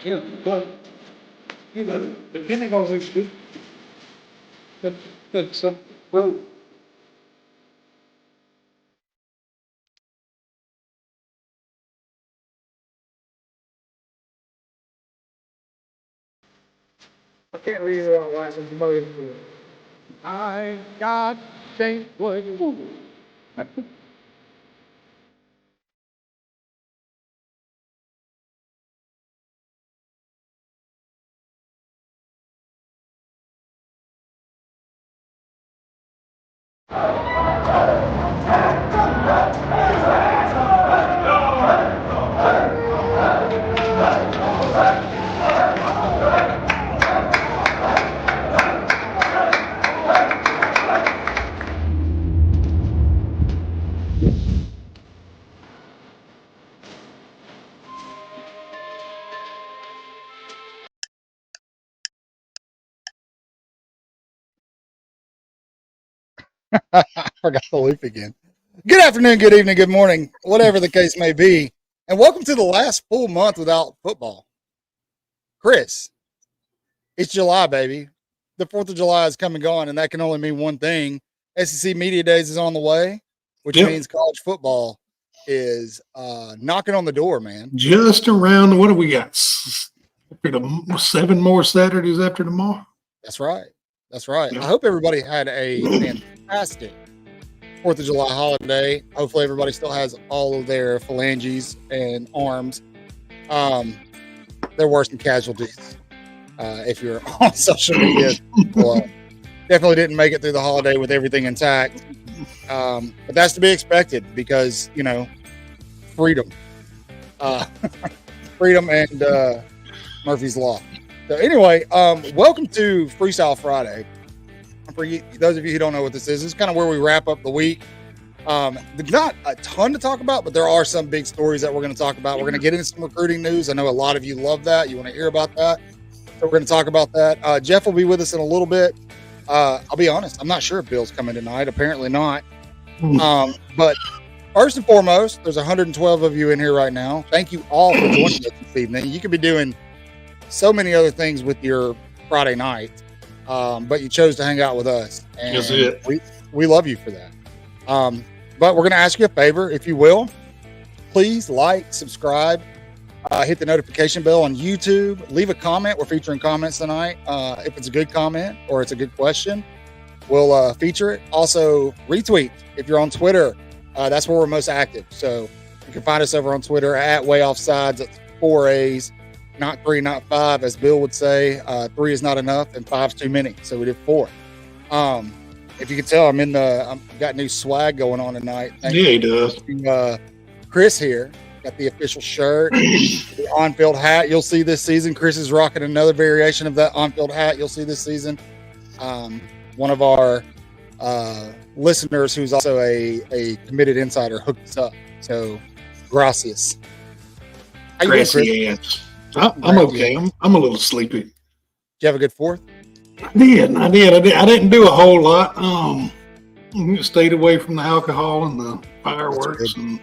Yeah, but the chemicals is good. That's well. I can't leave it on like the most. I got change what you want. I forgot the loop again. Good afternoon, good evening, good morning, whatever the case may be. And welcome to the last full month without football. Chris, it's July, baby. The 4th of July is come and gone, and that can only mean one thing. SEC Media Days is on the way, which means college football is knocking on the door, man. Just around, what do we got? 7 more Saturdays after tomorrow? That's right. That's right. I hope everybody had a fantastic 4th of July holiday. Hopefully everybody still has all of their phalanges and arms. There were some casualties. If you're on social media, people, definitely didn't make it through the holiday with everything intact. But that's to be expected because, you know, freedom. Freedom and Murphy's Law. So anyway, welcome to Freestyle Friday. For those of you who don't know what this is kind of where we wrap up the week. Not a ton to talk about, but there are some big stories that we're going to talk about. We're going to get into some recruiting news. I know a lot of you love that. You want to hear about that. So we're going to talk about that. Jeff will be with us in a little bit. I'll be honest, I'm not sure if Bill's coming tonight. Apparently not. But first and foremost, there's 112 of you in here right now. Thank you all for joining us this evening. You could be doing so many other things with your Friday night, but you chose to hang out with us. And that's it. We love you for that. But we're going to ask you a favor, if you will. Please like, subscribe, hit the notification bell on YouTube. Leave a comment. We're featuring comments tonight. If it's a good comment or it's a good question, we'll feature it. Also, retweet if you're on Twitter. That's where we're most active. So you can find us over on Twitter at Way Offsides. That's 4 A's. Not 3, not 5, as Bill would say. 3 is not enough, and 5's too many. So we did 4. If you can tell, I've got new swag going on tonight. Yeah, he does. Chris here got the official shirt, the on-field hat. You'll see this season. Chris is rocking another variation of that on-field hat. You'll see this season. One of our listeners, who's also a committed insider, hooked us up. So, gracias. How you doing, Chris? I'm okay. I'm a little sleepy. Did you have a good 4th? I did. I didn't do a whole lot. Stayed away from the alcohol and the fireworks, and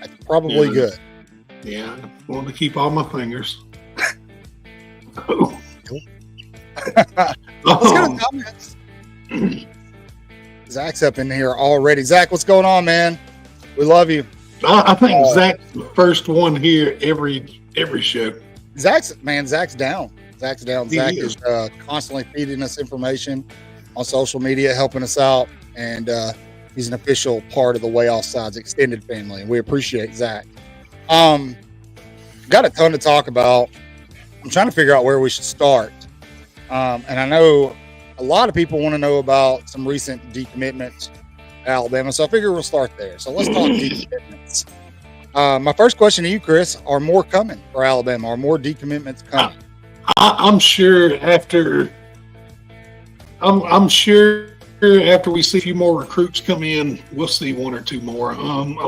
that's probably good. Yeah, I wanted to keep all my fingers. Oh. Let's go to comments. Zach's up in here already. Zach, what's going on, man? We love you. I think Zach's the first one here every show. Zach's down. Zach's down. He Zach is. is constantly feeding us information on social media, helping us out, and he's an official part of the Way Offsides extended family. We appreciate Zach. Got a ton to talk about. I'm trying to figure out where we should start. And I know a lot of people want to know about some recent decommitments at Alabama, so I figure we'll start there. So let's talk decommitments. My first question to you, Chris, are more coming for Alabama? Are more decommitments coming? I'm sure after we see a few more recruits come in, we'll see one or two more. A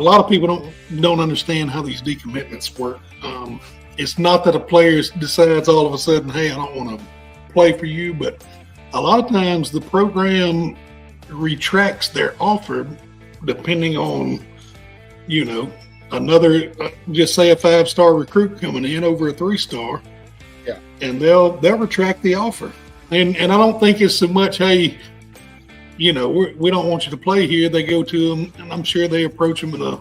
lot of people don't understand how these decommitments work. It's not that a player decides all of a sudden, hey, I don't want to play for you, but a lot of times the program retracts their offer depending on, another, just say a 5-star recruit coming in over a 3-star. Yeah. And they'll retract the offer. And I don't think it's so much, hey, we don't want you to play here. They go to them, and I'm sure they approach them in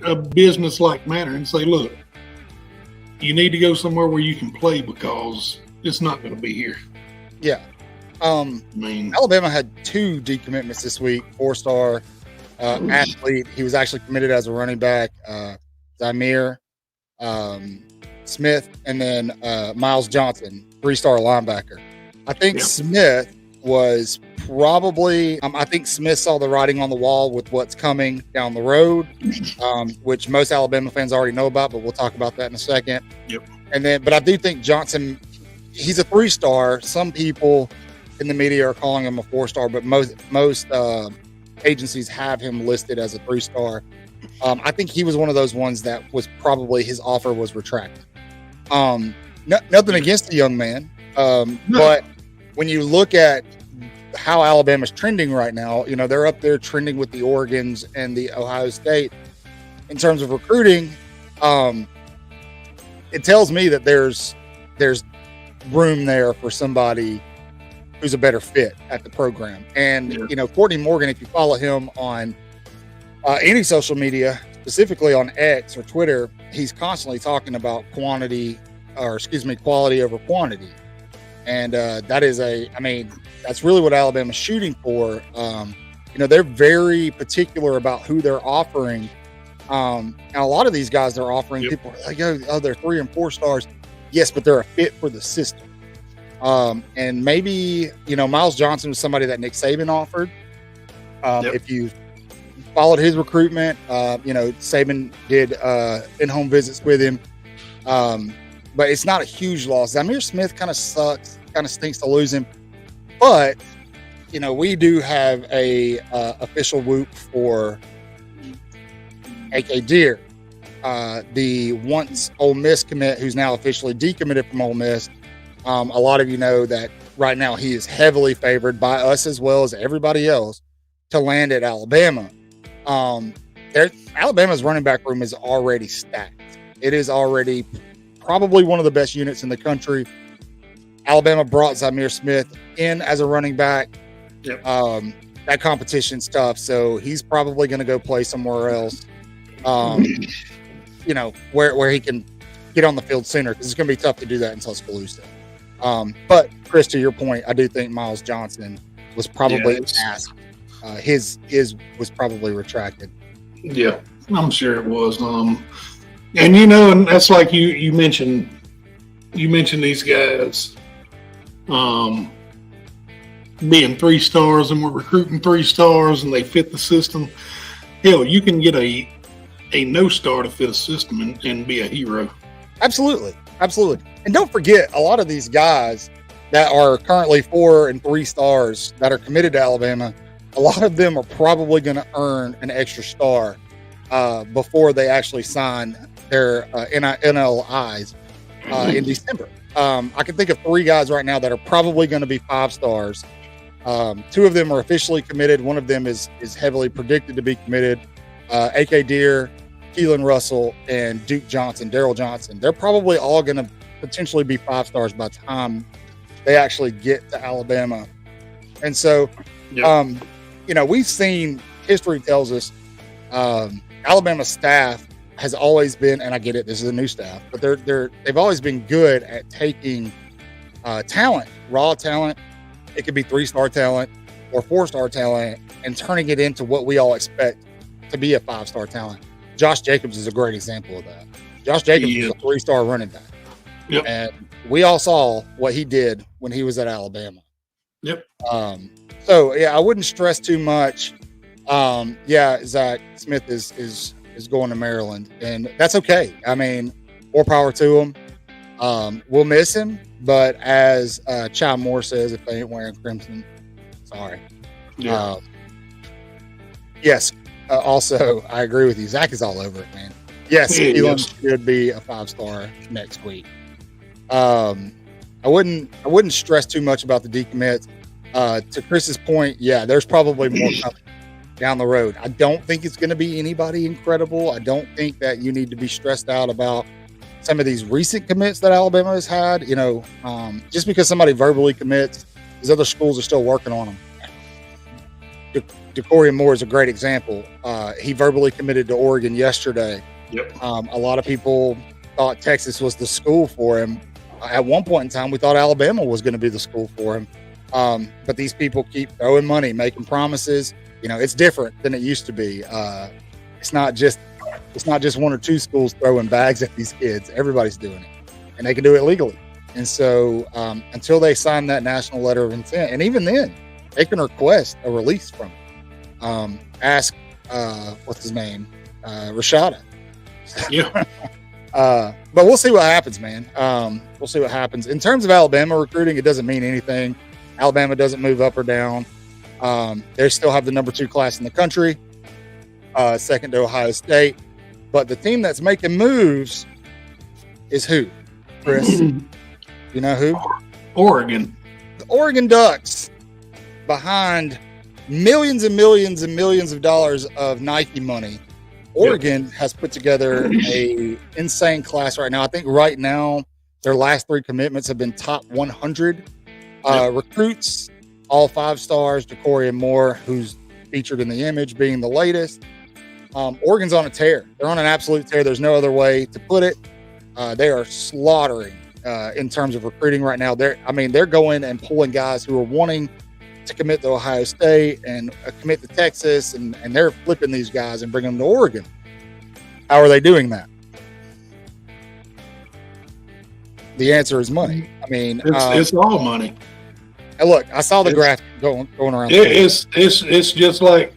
a business-like manner and say, look, you need to go somewhere where you can play because it's not going to be here. Yeah. Alabama had 2 decommitments this week. 4-star athlete. He was actually committed as a running back. Zamir Smith, and then Miles Johnson, 3-star linebacker. I think Smith was probably I think Smith saw the writing on the wall with what's coming down the road, which most Alabama fans already know about, but we'll talk about that in a second. Yep. And then, but I do think Johnson, he's a 3-star. Some people in the media are calling him a 4-star, but most agencies have him listed as a 3-star. I think he was one of those ones that was probably his offer was retracted. Nothing against the young man, but when you look at how Alabama's trending right now, they're up there trending with the Oregons and the Ohio State in terms of recruiting. It tells me that there's room there for somebody who's a better fit at the program. And, Courtney Morgan, if you follow him on any social media, specifically on X or Twitter, he's constantly talking about quality over quantity. And that is that's really what Alabama's shooting for. They're very particular about who they're offering. And a lot of these guys they're offering, people are like, oh, they're 3 and 4 stars. Yes, but they're a fit for the system. And maybe, Miles Johnson was somebody that Nick Saban offered. If you followed his recruitment, Saban did in-home visits with him. But it's not a huge loss. Zamir Smith kind of sucks, kind of stinks to lose him. But, we do have a official whoop for A.K. Deer, the once Ole Miss commit who's now officially decommitted from Ole Miss. A lot of you know that right now he is heavily favored by us as well as everybody else to land at Alabama. Alabama's running back room is already stacked. It is already probably one of the best units in the country. Alabama brought Zamir Smith in as a running back. Yep. That competition's tough, so he's probably going to go play somewhere else. Where he can get on the field sooner, because it's going to be tough to do that in Tuscaloosa. But Chris, to your point, I do think Miles Johnson was probably asked. His was probably retracted. Yeah, I'm sure it was. And that's like you mentioned these guys being 3 stars, and we're recruiting 3 stars, and they fit the system. Hell, you can get a no-star to fit a system and be a hero. Absolutely. And don't forget, a lot of these guys that are currently 4 and 3 stars that are committed to Alabama, a lot of them are probably going to earn an extra star before they actually sign their NLIs in December. I can think of 3 guys right now that are probably going to be 5 stars Two of them are officially committed. One of them is heavily predicted to be committed. AK Deere, Keelan Russell, and Daryl Johnson. They're probably all going to potentially be 5-stars by the time they actually get to Alabama. And so, we've seen, history tells us, Alabama staff has always been, and I get it, this is a new staff, but they've always been good at taking talent, raw talent. It could be 3-star talent or 4-star talent, and turning it into what we all expect to be a 5-star talent. Josh Jacobs is a great example of that. Josh Jacobs is a 3-star running back. Yep. And we all saw what he did when he was at Alabama. Yep. So yeah, I wouldn't stress too much. Zach Smith is going to Maryland, and that's okay. I mean, more power to him. We'll miss him, but as Chai Moore says, if they ain't wearing crimson, sorry. Yeah. Yes. Also, I agree with you. Zach is all over it, man. Yes, Keelan should be a 5-star next week. I wouldn't stress too much about the decommits. To Chris's point, yeah, there's probably more coming down the road. I don't think it's going to be anybody incredible. I don't think that you need to be stressed out about some of these recent commits that Alabama has had. Just because somebody verbally commits, these other schools are still working on them. Decommits Moore is a great example. He verbally committed to Oregon yesterday. Yep. A lot of people thought Texas was the school for him. At one point in time, we thought Alabama was going to be the school for him. But these people keep throwing money, making promises. It's different than it used to be. It's not just 1 or 2 schools throwing bags at these kids. Everybody's doing it, and they can do it legally. And so until they sign that national letter of intent, and even then, they can request a release from it. Ask what's his name, Rashada. Yeah. But we'll see what happens, man. We'll see what happens. In terms of Alabama recruiting, it doesn't mean anything. Alabama doesn't move up or down. They still have the number 2 class in the country, second to Ohio State. But the team that's making moves is who, Chris? You know who? Oregon. The Oregon Ducks, behind millions and millions and millions of dollars of Nike money. Oregon has put together a insane class right now. I think right now their last 3 commitments have been top 100 recruits, all 5-stars. Decommits Moore, who's featured in the image, being the latest. Oregon's on a tear. They're on an absolute tear. There's no other way to put it. They are slaughtering in terms of recruiting right now. They're going and pulling guys who are wanting to commit to Ohio State and commit to Texas, and they're flipping these guys and bringing them to Oregon. How are they doing that? The answer is money. I mean, it's all money. And look, I saw the graph going around. It's just like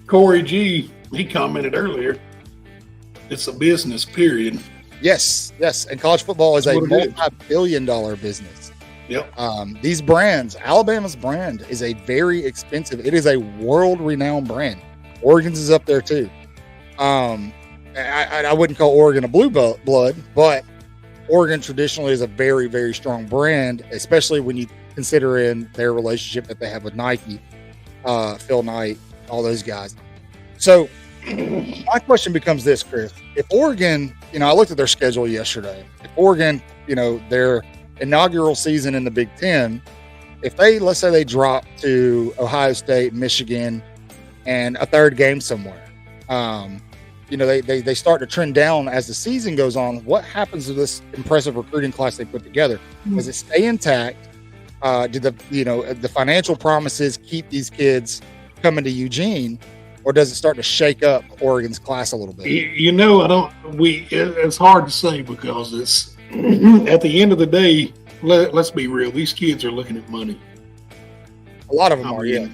Corey G. He commented earlier. It's a business, period. Yes, and college football is a multi-billion-dollar business. Yep. These brands, Alabama's brand is a very expensive. It is a world-renowned brand. Oregon's is up there too. I wouldn't call Oregon a blue blood, but Oregon traditionally is a very, very strong brand, especially when you consider in their relationship that they have with Nike, Phil Knight, all those guys. So my question becomes this, Chris. If Oregon, I looked at their schedule yesterday. If Oregon, their inaugural season in the Big Ten, let's say they drop to Ohio State, Michigan, and a third game somewhere, they start to trend down as the season goes on. What happens to this impressive recruiting class they put together? Does it stay intact? Do the financial promises keep these kids coming to Eugene, or does it start to shake up Oregon's class a little bit? It's hard to say, because it's at the end of the day, let's be real. These kids are looking at money. A lot of them are, yeah.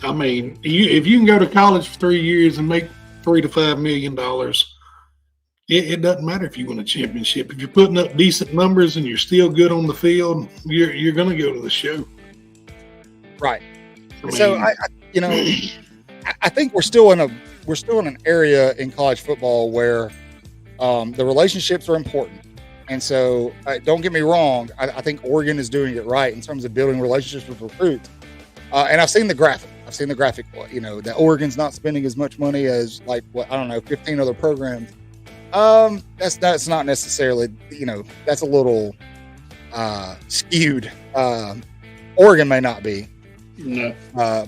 I mean, if you can go to college for 3 years and make $3 to $5 million, it doesn't matter if you win a championship. If you're putting up decent numbers and you're still good on the field, you're going to go to the show. Right. So I think we're still in an area in college football where the relationships are important. And so don't get me wrong. I think Oregon is doing it right in terms of building relationships with recruits. And I've seen the graphic. That Oregon's not spending as much money as 15 other programs. That's not necessarily, that's a little skewed. Oregon may not be. No.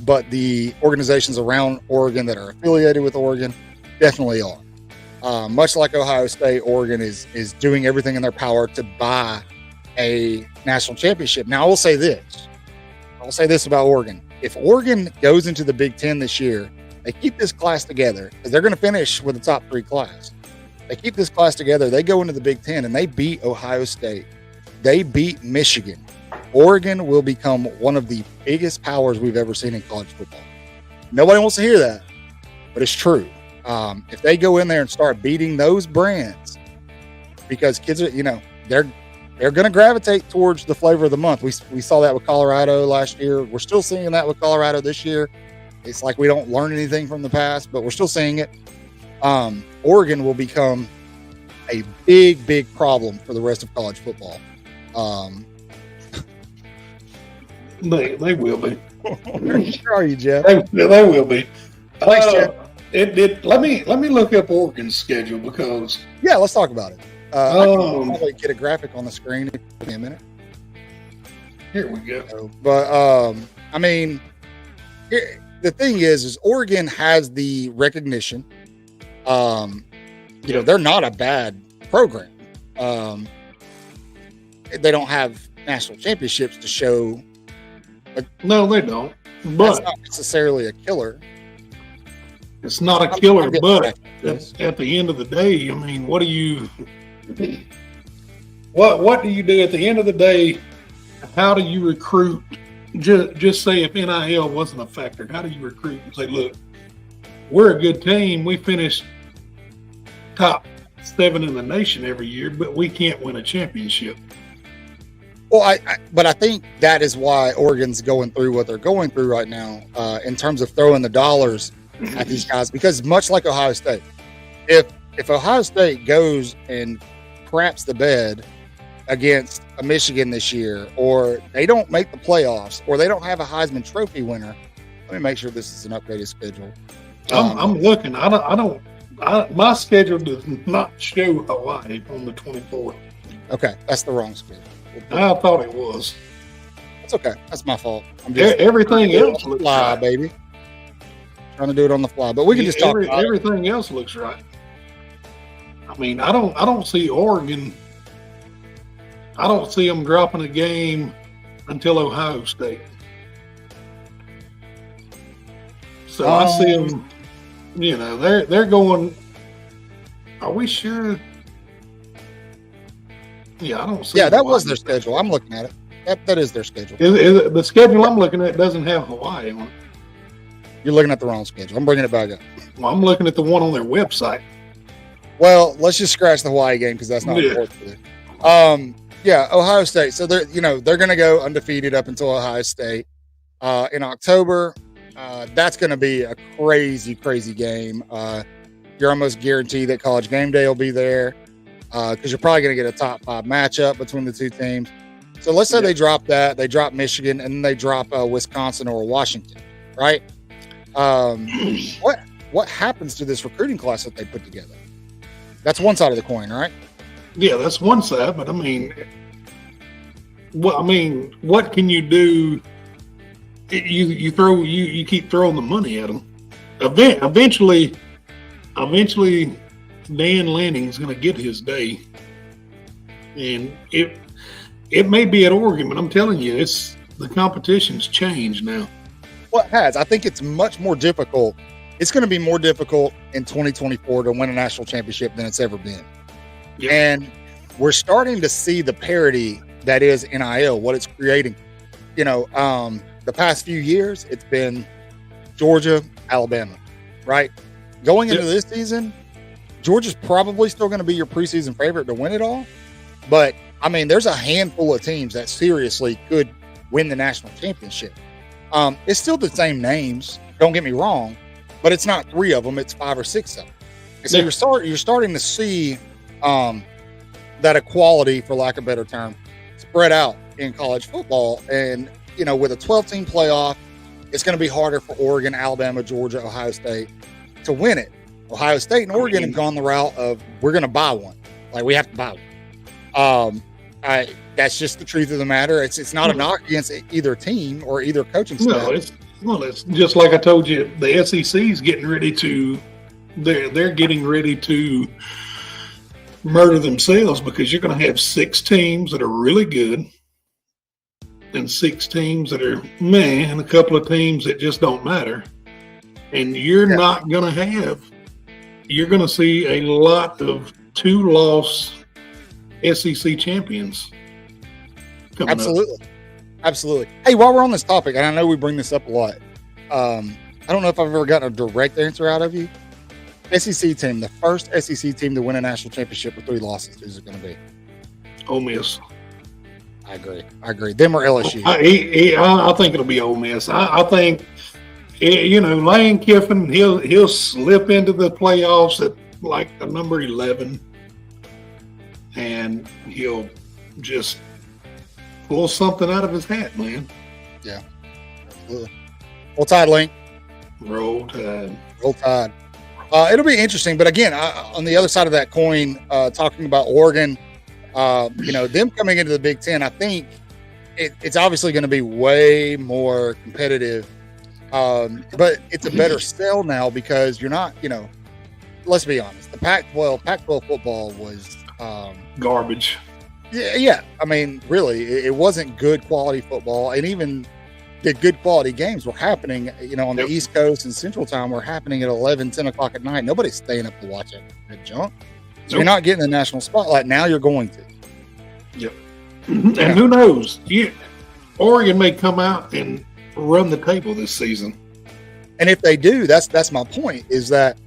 But the organizations around Oregon that are affiliated with Oregon definitely are. Much like Ohio State, Oregon is doing everything in their power to buy a national championship. Now, I will say this about Oregon. If Oregon goes into the Big Ten this year, they keep this class together, because they're going to finish with a top 3 class. They keep this class together. They go into the Big Ten and they beat Ohio State. They beat Michigan. Oregon will become one of the biggest powers we've ever seen in college football. Nobody wants to hear that, but it's true. If they go in there and start beating those brands, because kids are, they're going to gravitate towards the flavor of the month. We saw that with Colorado last year. We're still seeing that with Colorado this year. It's like we don't learn anything from the past, but we're still seeing it. Oregon will become a big, big problem for the rest of college football. They will be. Sure are you, Jeff? They will be. Thanks, Jeff. Let me look up Oregon's schedule, because Yeah, let's talk about it. I can probably get a graphic on the screen in a minute. here we go. But the thing is Oregon has the recognition. They're not a bad program. They don't have national championships to show. No, they don't. That's But not necessarily a killer. it's not a killer. I'm But this. at the end of the day, I mean, what do you do at the end of the day? How do you recruit? Just say if NIL wasn't a factor, how do you recruit and say, look, we're a good team. We finished top 7 in the nation every year, but we can't win a championship. Well, but I think that is why Oregon's going through what they're going through right now, in terms of throwing the dollars at these guys, because much like Ohio State, if Ohio State goes and craps the bed against a Michigan this year, or they don't make the playoffs, or they don't have a Heisman Trophy winner, let me make sure this is an updated schedule. I'm looking. My schedule does not show Hawaii on the 24th. Okay, that's the wrong schedule. I thought it was. That's okay. That's my fault. I'm just Everything else on the looks fly, right. baby. Trying to do it on the fly, but we can just talk about it. Everything else looks right. I mean, I don't see Oregon. I don't see them dropping a game until Ohio State. So I see them. They're going. Are we sure? Yeah, I don't see. Yeah, that Hawaii. was their schedule. I'm looking at it. That is their schedule. The schedule I'm looking at doesn't have Hawaii on it. You're looking at the wrong schedule. I'm bringing it back up. Well, I'm looking at the one on their website. Well, let's just scratch the Hawaii game because that's not important for them. Ohio State. So they're going to go undefeated up until Ohio State in October. That's going to be a crazy, crazy game. You're almost guaranteed that College Game Day will be there, because you're probably going to get a top 5 matchup between the two teams. So let's say they drop that, they drop Michigan, and then they drop Wisconsin or Washington, right? What happens to this recruiting class that they put together? That's one side of the coin, right? Yeah, that's one side. But what can you do? You keep throwing the money at them. Eventually, Dan Lanning's going to get his day, and it may be at Oregon, but I'm telling you, the competition's changed now. Well, it has. I think it's much more difficult. It's going to be more difficult in 2024 to win a national championship than it's ever been. Yeah. And we're starting to see the parity that is NIL, what it's creating. The past few years, it's been Georgia, Alabama, right? Going into this season, Georgia's probably still going to be your preseason favorite to win it all. But, there's a handful of teams that seriously could win the national championship. It's still the same names, don't get me wrong, but it's not 3 of them, it's 5 or 6 of them. And so you're starting to see that equality, for lack of a better term, spread out in college football. And, with a 12-team playoff, it's going to be harder for Oregon, Alabama, Georgia, Ohio State to win it. Ohio State and Oregon have gone the route of we're going to buy one. Like, we have to buy one. That's just the truth of the matter. It's not a knock against either team or either coaching staff. No, it's just like I told you. The SEC is getting ready to. They're getting ready to murder themselves because you're going to have 6 teams that are really good, and 6 teams that are meh, and a couple of teams that just don't matter. And you're not going to have. You're going to see a lot of 2-loss SEC champions coming up. Absolutely. Hey, while we're on this topic, and I know we bring this up a lot, I don't know if I've ever gotten a direct answer out of you. SEC team, the first SEC team to win a national championship with 3 losses, who's it going to be? Ole Miss. I agree. Them or LSU? I think it'll be Ole Miss. I think, Lane Kiffin, he'll slip into the playoffs at like a number 11, and he'll just pull something out of his hat, man. Yeah, absolutely. Roll Tide, Lane. Roll Tide. Roll Tide. It'll be interesting, but again, on the other side of that coin, talking about Oregon, them coming into the Big Ten, I think it's obviously going to be way more competitive, but it's a better sell now because you're not, let's be honest, the Pac-12 football was garbage. Yeah. I mean, really, it wasn't good quality football, and even the good quality games were happening, on the East Coast and Central Time were happening at 11, 10 o'clock at night. Nobody's staying up to watch it. That junk. So you're not getting the national spotlight. Now you're going to. Yep. And who knows? Oregon may come out and run the table this season. And if they do, that's my point, is that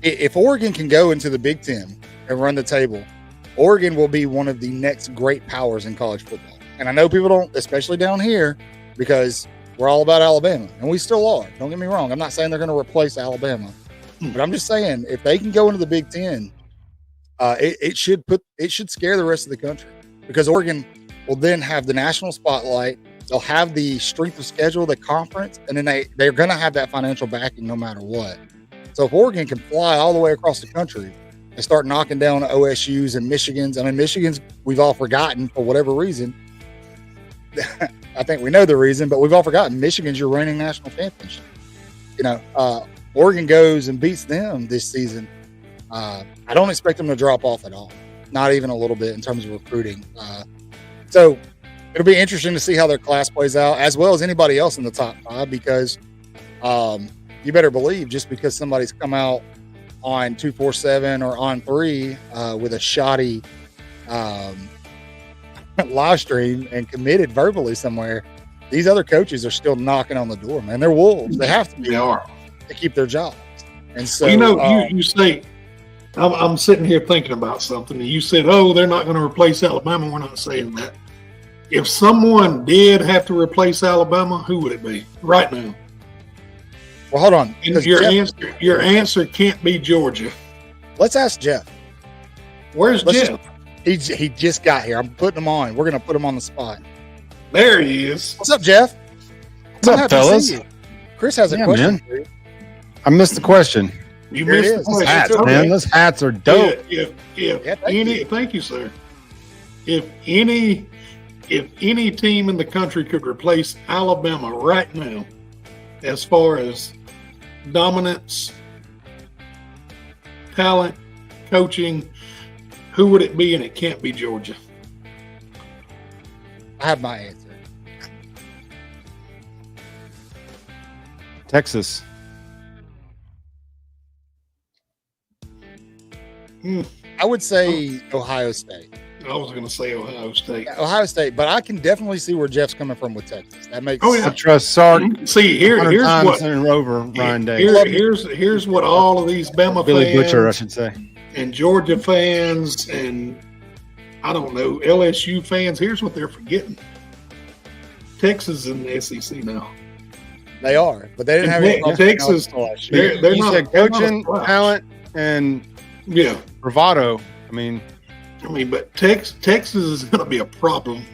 if Oregon can go into the Big Ten and run the table, Oregon will be one of the next great powers in college football. And I know people don't, especially down here, because we're all about Alabama, and we still are. Don't get me wrong. I'm not saying they're going to replace Alabama, but I'm just saying if they can go into the Big Ten, it should scare the rest of the country, because Oregon will then have the national spotlight. They'll have the strength of schedule, the conference, and then they're going to have that financial backing no matter what. So if Oregon can fly all the way across the country and start knocking down OSU's and Michigan's, Michigan's we've all forgotten for whatever reason. I think we know the reason, but we've all forgotten Michigan's your reigning national championship. Oregon goes and beats them this season. I don't expect them to drop off at all, not even a little bit in terms of recruiting. So it'll be interesting to see how their class plays out, as well as anybody else in the top 5, because you better believe just because somebody's come out on 247 or on 3 with a shoddy live stream and committed verbally somewhere, these other coaches are still knocking on the door, man. They're wolves. They have to be. They are. To keep their jobs. And so, you say, I'm sitting here thinking about something, and you said, they're not going to replace Alabama. We're not saying that. If someone did have to replace Alabama, who would it be right now? Well, hold on. And your answer can't be Georgia. Let's ask Jeff. Where's Jeff? He just got here. I'm putting him on. We're going to put him on the spot. There he is. What's up, Jeff? What's up, fellas? Chris has a question man. For you. I missed the question. You missed the question. Hats, man. Those hats are dope. Thank you, sir. If any team in the country could replace Alabama right now, as far as dominance, talent, coaching, who would it be? And it can't be Georgia. I have my answer. Texas. I would say Ohio State. I was going to say Ohio State. Yeah, Ohio State, but I can definitely see where Jeff's coming from with Texas. That makes sense. I trust Sark. See, here's what Ryan Day. Here's what all of these Bama Billy fans, Butcher, I should say, and Georgia fans, and I don't know, LSU fans. Here's what they're forgetting: Texas is in the SEC now. They are, but they didn't have any Texas. They're you not said coaching, talent, and bravado. I mean, but Texas is going to be a problem.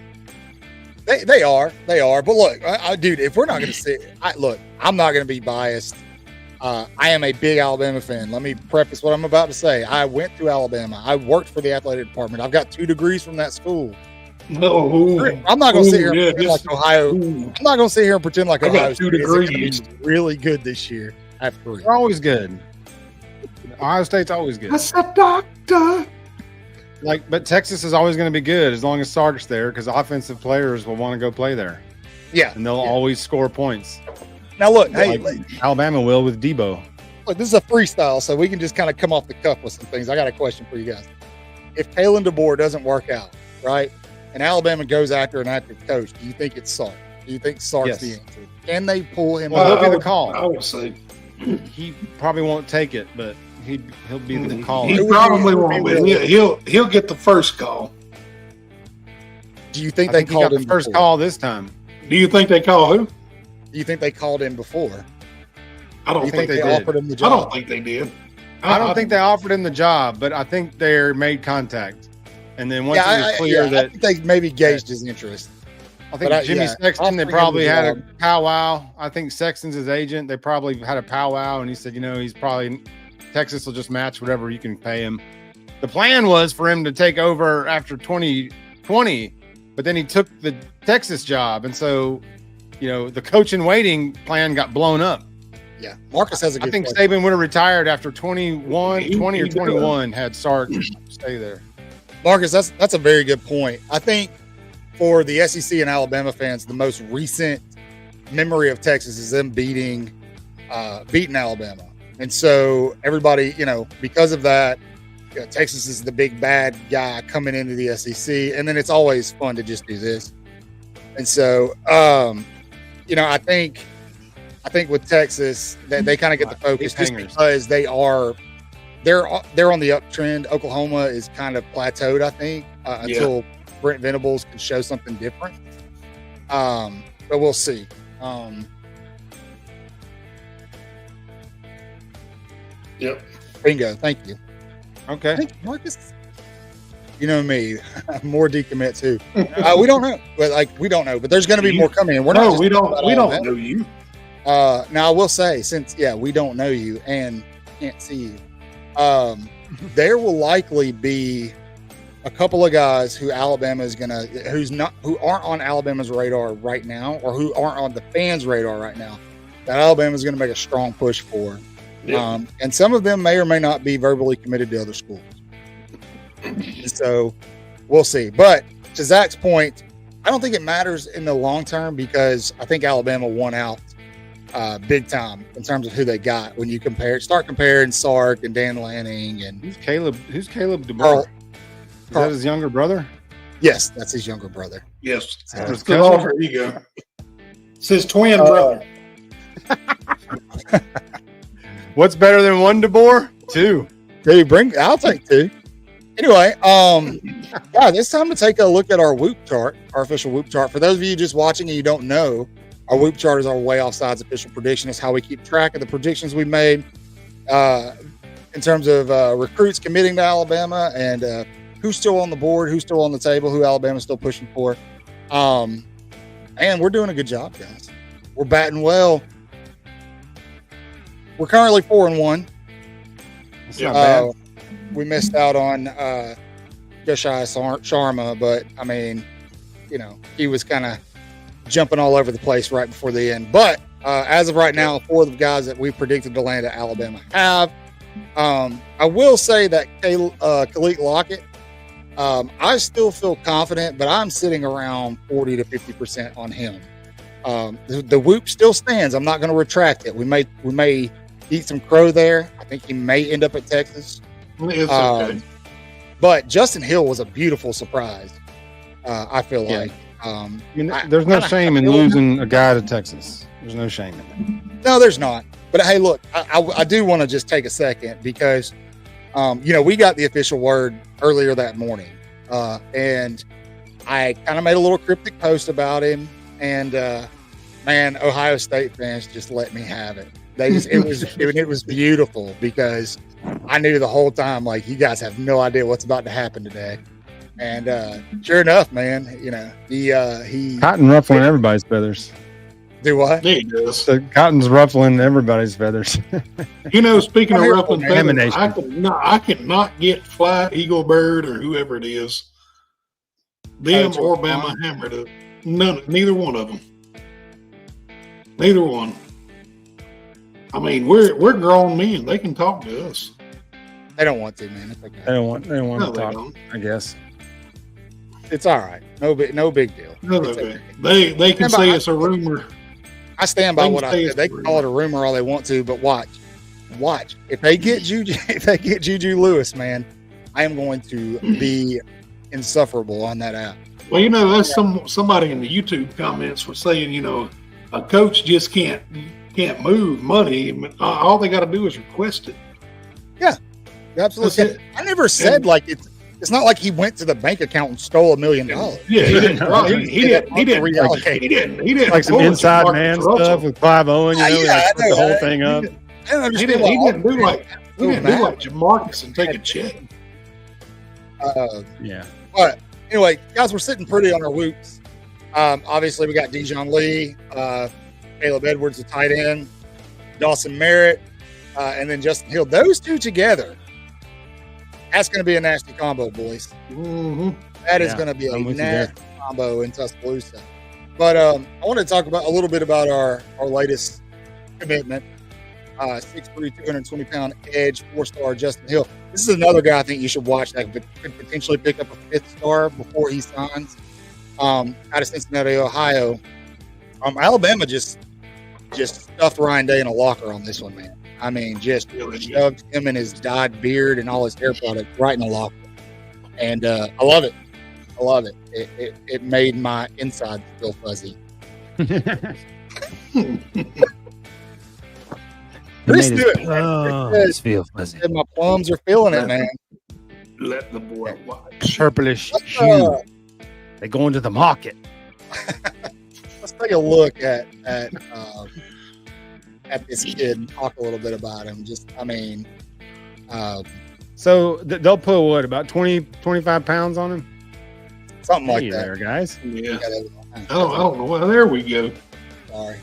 They are. But look, dude, if we're not going to sit, I'm not going to be biased. I am a big Alabama fan. Let me preface what I'm about to say. I went to Alabama. I worked for the athletic department. I've got 2 degrees from that school. No, I'm not going to sit here and pretend like Ohio. Ooh. I'm not going to sit here and pretend like I got Ohio 2 State is going to be degrees. really good this year. I have 3. They're always good. Ohio State's always good. That's a doctor. But Texas is always going to be good as long as Sark's there, because offensive players will want to go play there, Yeah, and they'll always score points. Now look, Like Alabama will with Debo. Look, this is a freestyle, so we can just kind of come off the cuff with some things. I got a question for you guys. If Kalen DeBoer doesn't work out, right, and Alabama goes after an active coach, do you think it's Sark? Do you think Sark's the answer? Can they pull him Well, out? he'll be the call. I would say He probably won't take it, but he'll be the call. he probably won't. But he'll get the first call. Do you think I they think he got called the him first before? call this time. Do you think they call who? Do you think they called him before? I Do don't you think think they they did. offered him the I job? don't think they did. I don't think they offered him the job, but I think they made contact. And then once it was clear I that think they maybe gauged his interest. I think but Jimmy I'll Sexton, they bring him probably the had a job. powwow. I think Sexton's his agent. They probably had a powwow, and he said, he's probably Texas will just match whatever you can pay him. The plan was for him to take over after 2020, but then he took the Texas job, and so the coach in waiting plan got blown up. Yeah, Marcus has a good I think question. Saban would have retired after 20 or He 21 had Sark stay there. Marcus, that's a very good point. I think for the SEC and Alabama fans, the most recent memory of Texas is them beating Alabama. And so everybody, because of that, Texas is the big bad guy coming into the SEC. And then it's always fun to just do this. And so, I think with Texas, that they kind of get the focus just because they're on the uptrend. Oklahoma is kind of plateaued, I think, until Brent Venables can show something different. But we'll see. Yep. Bingo. Thank you. Okay. Thank you, Marcus. You know me, more decommit too. We don't know, but we don't know. But there's going to be more coming in. We're not. No, just we talking don't. about We all don't that. know you. Now I will say, since we don't know you and can't see you, there will likely be a couple of guys who Alabama is gonna, who aren't on Alabama's radar right now, or who aren't on the fans' radar right now, that Alabama is going to make a strong push for. Yeah. And some of them may or may not be verbally committed to other schools. So we'll see. But to Zach's point, I don't think it matters in the long term, because I think Alabama won out big time in terms of who they got when you start comparing Sark and Dan Lanning and Who's Caleb DeBoer? Carl. Is that his younger brother? Yes, that's his younger brother. Yes. His Good cousin? Lord, there you go. It's his twin brother. What's better than one DeBoer? 2. I'll take 2. Anyway, guys, it's time to take a look at our Whoop chart, our official Whoop chart. For those of you just watching and you don't know, our Whoop chart is our Way Offsides official prediction. It's how we keep track of the predictions we made in terms of recruits committing to Alabama and who's still on the board, who's still on the table, who Alabama's still pushing for. And we're doing a good job, guys. We're batting well. We're currently 4-1. It's not bad. We missed out on Joshua Sharma, but I mean, he was kind of jumping all over the place right before the end. But as of right now, 4 of the guys that we predicted to land at Alabama have. I will say that Khalid Lockett, I still feel confident, but I'm sitting around 40 to 50% on him. The Whoop still stands. I'm not going to retract it. We may eat some crow there. I think he may end up at Texas. It's okay. But Justin Hill was a beautiful surprise. I feel like. There's no shame in losing a guy to Texas. There's no shame in it. No, there's not. But hey, look, I do want to just take a second because, we got the official word earlier that morning, and I kind of made a little cryptic post about him. And man, Ohio State fans just let me have it. It was beautiful because I knew the whole time, you guys have no idea what's about to happen today. And sure enough, man, you know, he Cotton ruffling everybody's feathers. do what? Yeah, he does. The cotton's ruffling everybody's feathers. You know, speaking of ruffling feathers, Contamination. I cannot get Fly Eagle Bird or whoever it is, them or Bama Hammer to neither one of them. Neither one. I mean, we're grown men. They can talk to us. They don't want to, man. It's okay. They don't want No, to they talk, don't. I guess. It's all right. No big deal. No, It's okay. okay. They can say it's a rumor. I stand by They can what I say said. it's They a can call it a rumor all they want to, but watch. If they get Juju Lewis, man, I am going to be insufferable on that app. Well, you know, that's somebody in the YouTube comments was saying, you know, a coach just can't move money. All they got to do is request it. Absolutely. That's it. I never said like it's not like he went to the bank account and stole $1 million. Yeah, he didn't. He didn't. Like some pull it inside to man Marcus stuff Russell. with Clive Owen, you know, Yeah, like I put the know, whole right? thing up. I don't He understand didn't. why He all didn't do the like. He so didn't do mad. like Jamarcus and take a check. Yeah. But anyway, guys, we're sitting pretty on our whoops. Obviously, we got Dijon Lee, Caleb Edwards, the tight end, Dawson Merritt, and then Justin Hill. Those two together, that's going to be a nasty combo, boys. Mm-hmm. That is Yeah, going to be a I'm with you there. nasty combo in Tuscaloosa. But I want to talk about a little bit about our latest commitment. 6'3", 220-pound edge, 4-star Justin Hill. This is another guy I think you should watch that could potentially pick up a 5th star before he signs. Out of Cincinnati, Ohio. Alabama just stuffed Ryan Day in a locker on this one, man. I mean, just shoved him and his dyed beard and all his hair product right in the locker. And I love it. I love it. It made my insides feel fuzzy. Chris, do it. Oh, Chris it's feel fuzzy. said my plums are feeling it, man. Let the boy watch. Purplish Let's, hue. They go into the market. let's take a look at this kid and talk a little bit about him. So they'll put what, about 20, 25 pounds on him? Something like Hey that. there, guys. Yeah. I I don't know. Well, there we go. Sorry.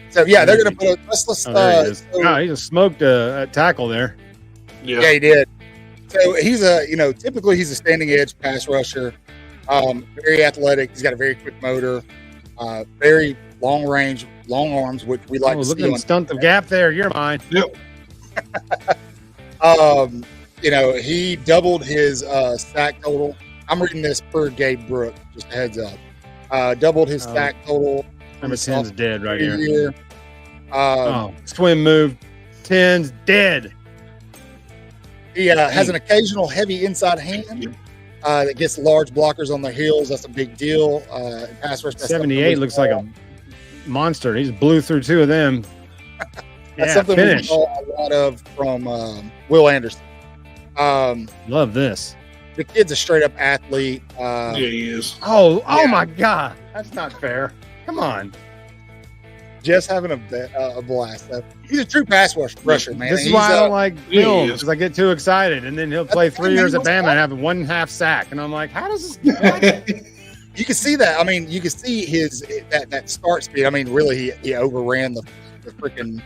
So yeah, they're gonna put. Let's. Oh, there he is. So- Oh, he just smoked a tackle there. Yeah, he did. So he's typically he's a standing edge pass rusher. Very athletic. He's got a very quick motor. Very long range, long arms, which we like Oh, to look see. at him stunt the gap there. You're mine. He doubled his sack total. I'm reading this per Gabe Brook, just a heads up. Doubled his sack total. Number 10's dead right here. Year. Swim move. 10's dead. He has an occasional heavy inside hand that gets large blockers on the heels. That's a big deal. Pass rush. that's 78 looks like a monster. He just blew through two of them. That's Yeah, something finish. we saw a lot of from Will Anderson. Love this. The kid's a straight up athlete. Yeah, he is. Oh Yeah. my God. That's not fair. Come on. Just having a blast. He's a true pass rusher, man. This is He's, why I don't like yeah, he film, is. because I get too excited, and then he'll play 3 years at Bama and have 1.5 sack, and I'm like, how does this? You can see that. I mean, you can see his that start speed. I mean, really, he overran the freaking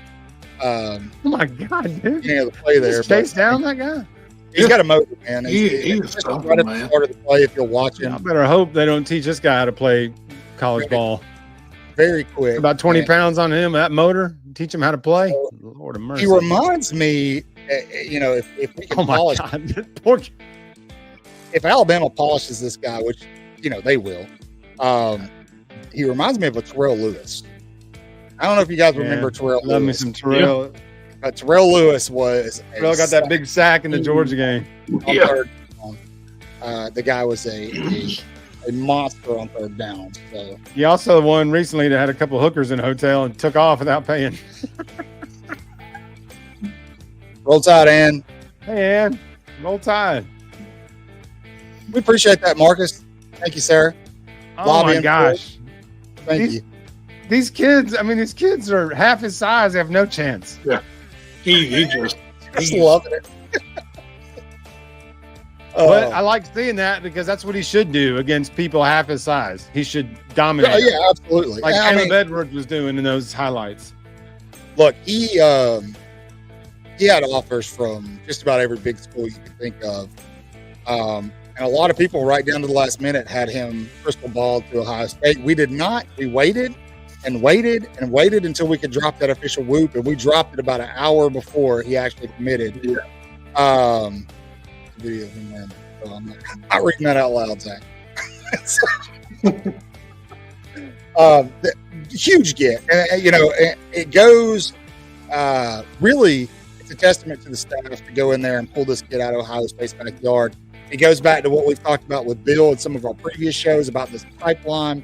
Oh my God, dude! beginning of the play there. Just chase down that guy. He's got a motor, man. He He's is right something, at the man. start of the play. If you'll watch him, I better hope they don't teach this guy how to play college ball. very quick. About 20 man. pounds on him, that motor. Teach him how to play. Lord of mercy. He reminds me, if we can Oh my polish, God! Poor if Alabama polishes this guy, which they will, he reminds me of a Terrell Lewis. I don't know if you guys remember Terrell Love me Lewis. some Terrell. Terrell Lewis was Terrell got that big sack in the Georgia game. on Yeah. third down. The guy was a monster on third down. So He also won recently that had a couple hookers in a hotel and took off without paying. roll tide, and Hey, Ann, roll tide. we appreciate that, Marcus. Thank you, sir. Oh Lobbying my gosh. Thank you. These kids are half his size. They have no chance. He just Just loving it. But I like seeing that because that's what he should do against people half his size. He should dominate. Yeah, absolutely. Like I Caleb mean, Edwards was doing in those highlights. look, he had offers from just about every big school you could think of. And a lot of people right down to the last minute had him crystal ball to Ohio State. We did not. We waited and waited and waited until we could drop that official whoop, and we dropped it about an hour before he actually committed. Video of him, man. So I'm not reading that out loud, Zach. Huge get. It goes really, it's a testament to the staff to go in there and pull this kid out of Ohio State's backyard. It goes back to what we've talked about with Bill and some of our previous shows about this pipeline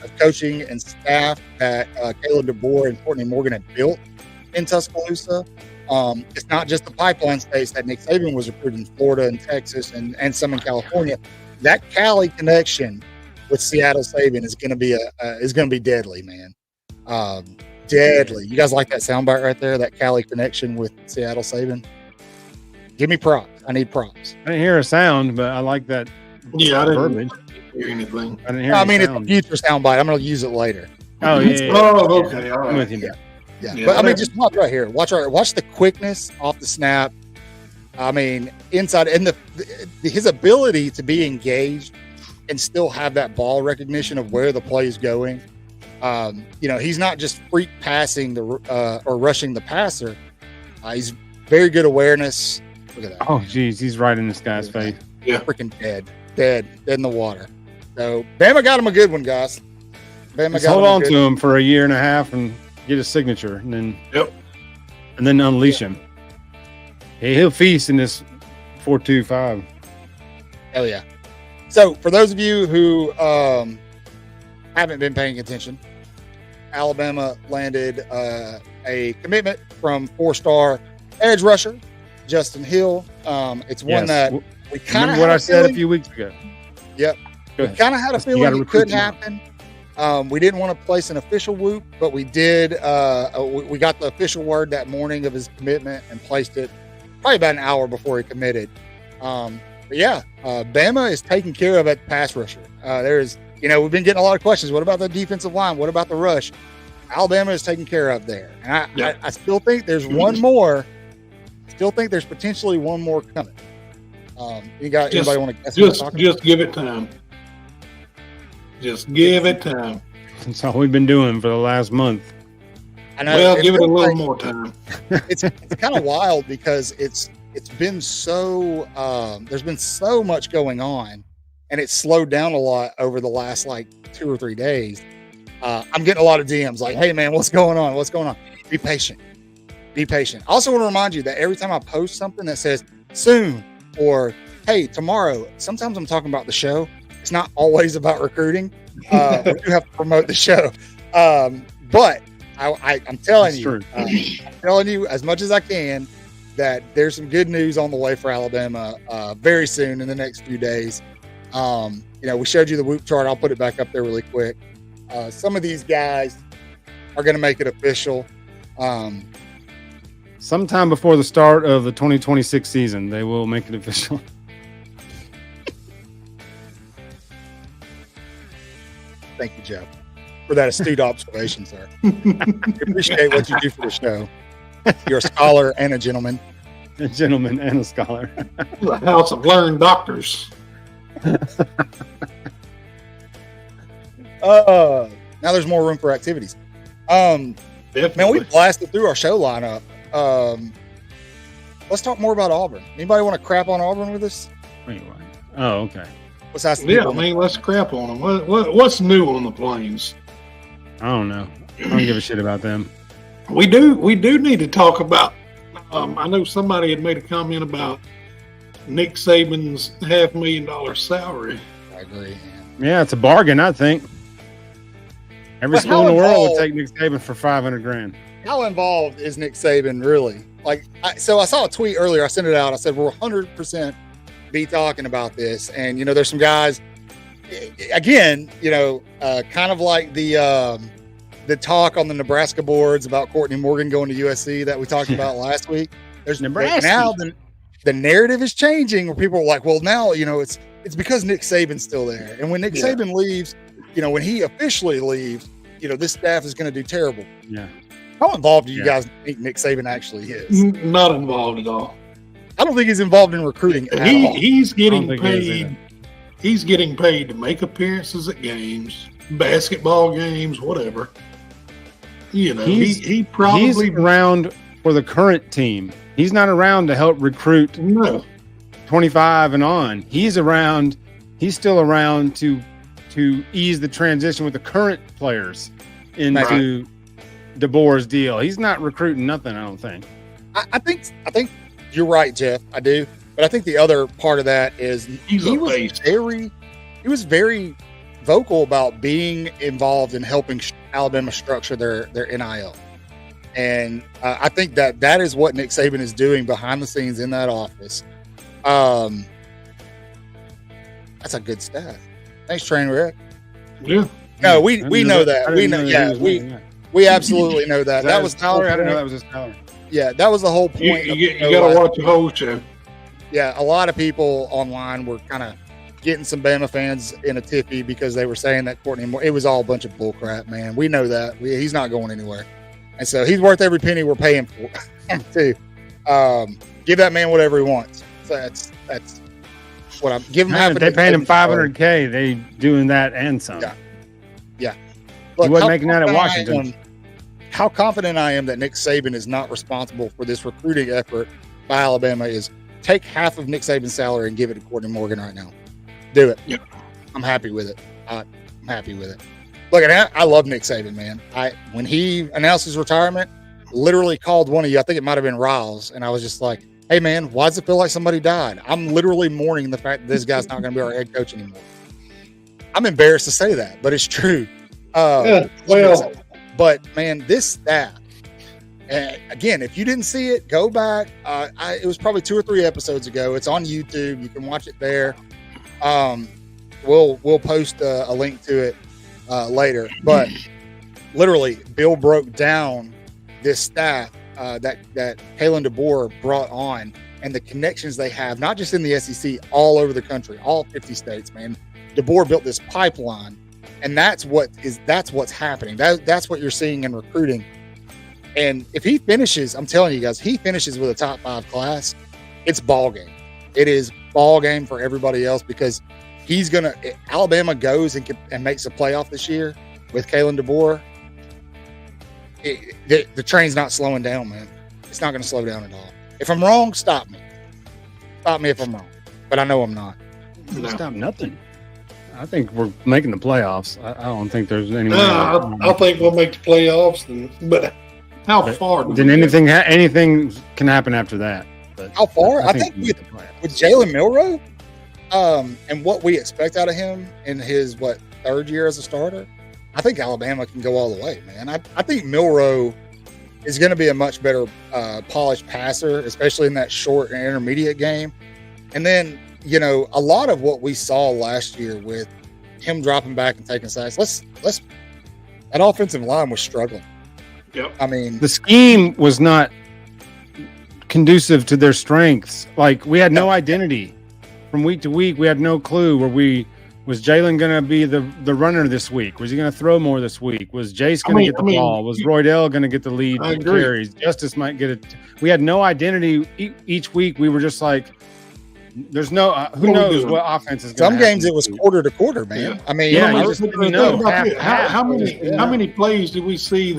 of coaching and staff that Caleb DeBoer and Courtney Morgan had built in Tuscaloosa. It's not just the pipeline states that Nick Saban was recruiting, Florida and Texas and some in California. That Cali connection with Seattle Saban is going to be deadly, man. Deadly. You guys like that soundbite right there? That Cali connection with Seattle Saban? Give me props. I need props. I didn't hear a sound, but I like that. Yeah, I didn't verbiage. hear anything. I didn't hear. I mean, it's a sound. future soundbite. I'm going to use it later. Oh yeah. Oh, okay. All I'm with right. you. Yeah. Yeah, But I mean, that- just watch right here. Watch the quickness off the snap. I mean, inside and his ability to be engaged and still have that ball recognition of where the play is going. He's not just freak passing or rushing the passer. He's very good awareness. Look at that. Oh geez, he's right in this guy's face. Freaking dead in the water. So Bama got him a good one, guys. Bama Just got hold him a on good to him for a year and a half and get his signature, and then unleash him. Hey, he'll feast in this 4.25. Hell yeah. So for those of you who haven't been paying attention, Alabama landed a commitment from 4-star edge rusher Justin Hill. It's one that we kind of remember what I said a few weeks ago. Yep. Go We ahead. kind of had a You feeling gotta it recruit could tomorrow. happen. We didn't want to place an official whoop, but we did. We got the official word that morning of his commitment and placed it probably about an hour before he committed. Bama is taking care of at pass rusher. We've been getting a lot of questions. What about the defensive line? What about the rush? Alabama is taken care of there. And I still think there's one more. Still think there's potentially one more coming. Anybody want to guess? what I'm talking Just give it time. Just give it time. That's all we've been doing for the last month. about? I know Well, give it a feels little like more time. it's kind of wild because it's been so there's been so much going on, and it's slowed down a lot over the last 2 or 3 days. I'm getting a lot of DMs like, "Hey man, what's going on? What's going on?" Be patient. Be patient. I also want to remind you that every time I post something that says soon or hey tomorrow, sometimes I'm talking about the show. It's not always about recruiting. We do have to promote the show, but I'm telling That's you, true. I'm telling you as much as I can that there's some good news on the way for Alabama very soon in the next few days. We showed you the whoop chart. I'll put it back up there really quick. Some of these guys are going to make it official. Sometime before the start of the 2026 season, they will make it official. Thank you, Jeff, for that astute observation, sir. I appreciate what you do for the show. You're a scholar and a gentleman. A gentleman and a scholar. The house of learned doctors. Now there's more room for activities. Definitely. Man, we blasted through our show lineup. Let's talk more about Auburn. Anybody want to crap on Auburn with us? Wait, what? Oh, okay. Besides the Yeah, I people- mean, let's crap on them. What's new on the plains? I don't know. I don't give a shit about them. We do need to talk about. I know somebody had made a comment about Nick Saban's $500,000 salary. I agree. Man. Yeah, it's a bargain, I think. Every But school in how the world would involved- take Nick Saban for $500,000. How involved is Nick Saban really? So I saw a tweet earlier. I sent it out. I said we're 100% be talking about this, and there's some guys. Again, kind of like the talk on the Nebraska boards about Courtney Morgan going to USC that we talked about last week. There's Nebraska. the narrative is changing where people are like, well, now, it's because Nick Saban's still there. And when Nick Saban leaves, when he officially leaves, this staff is going to do terrible. Yeah. How involved do you guys think Nick Saban actually is? Not involved at all. I don't think he's involved in recruiting at all. He's getting paid. He's getting paid to make appearances at games, basketball games, whatever. He probably he's around for the current team. He's not around to help recruit 25 and on. He's still around to ease the transition with the current players into DeBoer's deal. He's not recruiting nothing, I don't think. I think you're right, Jeff. I do. But I think the other part of that is he was very vocal about being involved in helping Alabama structure their NIL. And I think that is what Nick Saban is doing behind the scenes in that office. That's a good stat. Thanks, Trainwreck. Yeah. No, we know that. We know. Yeah, we absolutely know that. That was salary. I didn't know that was his salary. Yeah, that was the whole point. You got to watch the whole show. Yeah, a lot of people online were kind of getting some Bama fans in a tiffy because they were saying that Courtney Moore, it was all a bunch of bullcrap, man. We know that. He's not going anywhere. And so he's worth every penny we're paying for him, too. Give that man whatever he wants. So that's what I'm giving him. They paying him $500K. They doing that and some. Yeah. Look, he wasn't making that at Washington. How confident I am that Nick Saban is not responsible for this recruiting effort by Alabama is take half of Nick Saban's salary and give it to Courtney Morgan right now. Do it. Yep. I'm happy with it. I'm happy with it. Look, I love Nick Saban, man. When he announced his retirement, literally called one of you, I think it might have been Riles, and I was just like, hey, man, why does it feel like somebody died? I'm literally mourning the fact that this guy's not going to be our head coach anymore. I'm embarrassed to say that, but it's true. But, man, this staff, again, if you didn't see it, go back. It was probably 2 or 3 episodes ago. It's on YouTube. You can watch it there. We'll post a link to it later. But literally, Bill broke down this staff that Kalen DeBoer brought on and the connections they have, not just in the SEC, all over the country, all 50 states, man. DeBoer built this pipeline, and that's what's happening. That's what you're seeing in recruiting. And if he finishes, I'm telling you guys, he finishes with a top 5 class, it's ball game. It is ball game for everybody else because Alabama goes and makes a playoff this year with Kalen DeBoer. The train's not slowing down, man. It's not going to slow down at all. If I'm wrong, stop me. Stop me if I'm wrong. But I know I'm not. No. Stop nothing. I think we're making the playoffs. I don't think there's any way. I think we'll make the playoffs, but how far? Then anything can happen after that. But how far? I think with Jalen Milroe, and what we expect out of him in his 3rd year as a starter, I think Alabama can go all the way, man. I think Milroe is going to be a much better polished passer, especially in that short and intermediate game. And then, a lot of what we saw last year with him dropping back and taking sacks, that offensive line was struggling. Yep. I mean, the scheme was not conducive to their strengths. Like, we had no identity from week to week. We had no clue was Jalen going to be the runner this week? Was he going to throw more this week? Was Jace going to get the ball? Was Roydell going to get the lead carries? Justice might get it. We had no identity each week. We were just like, there's no who knows what offense is going to Some games it was quarter to quarter, man. Yeah. I mean, how many plays did we see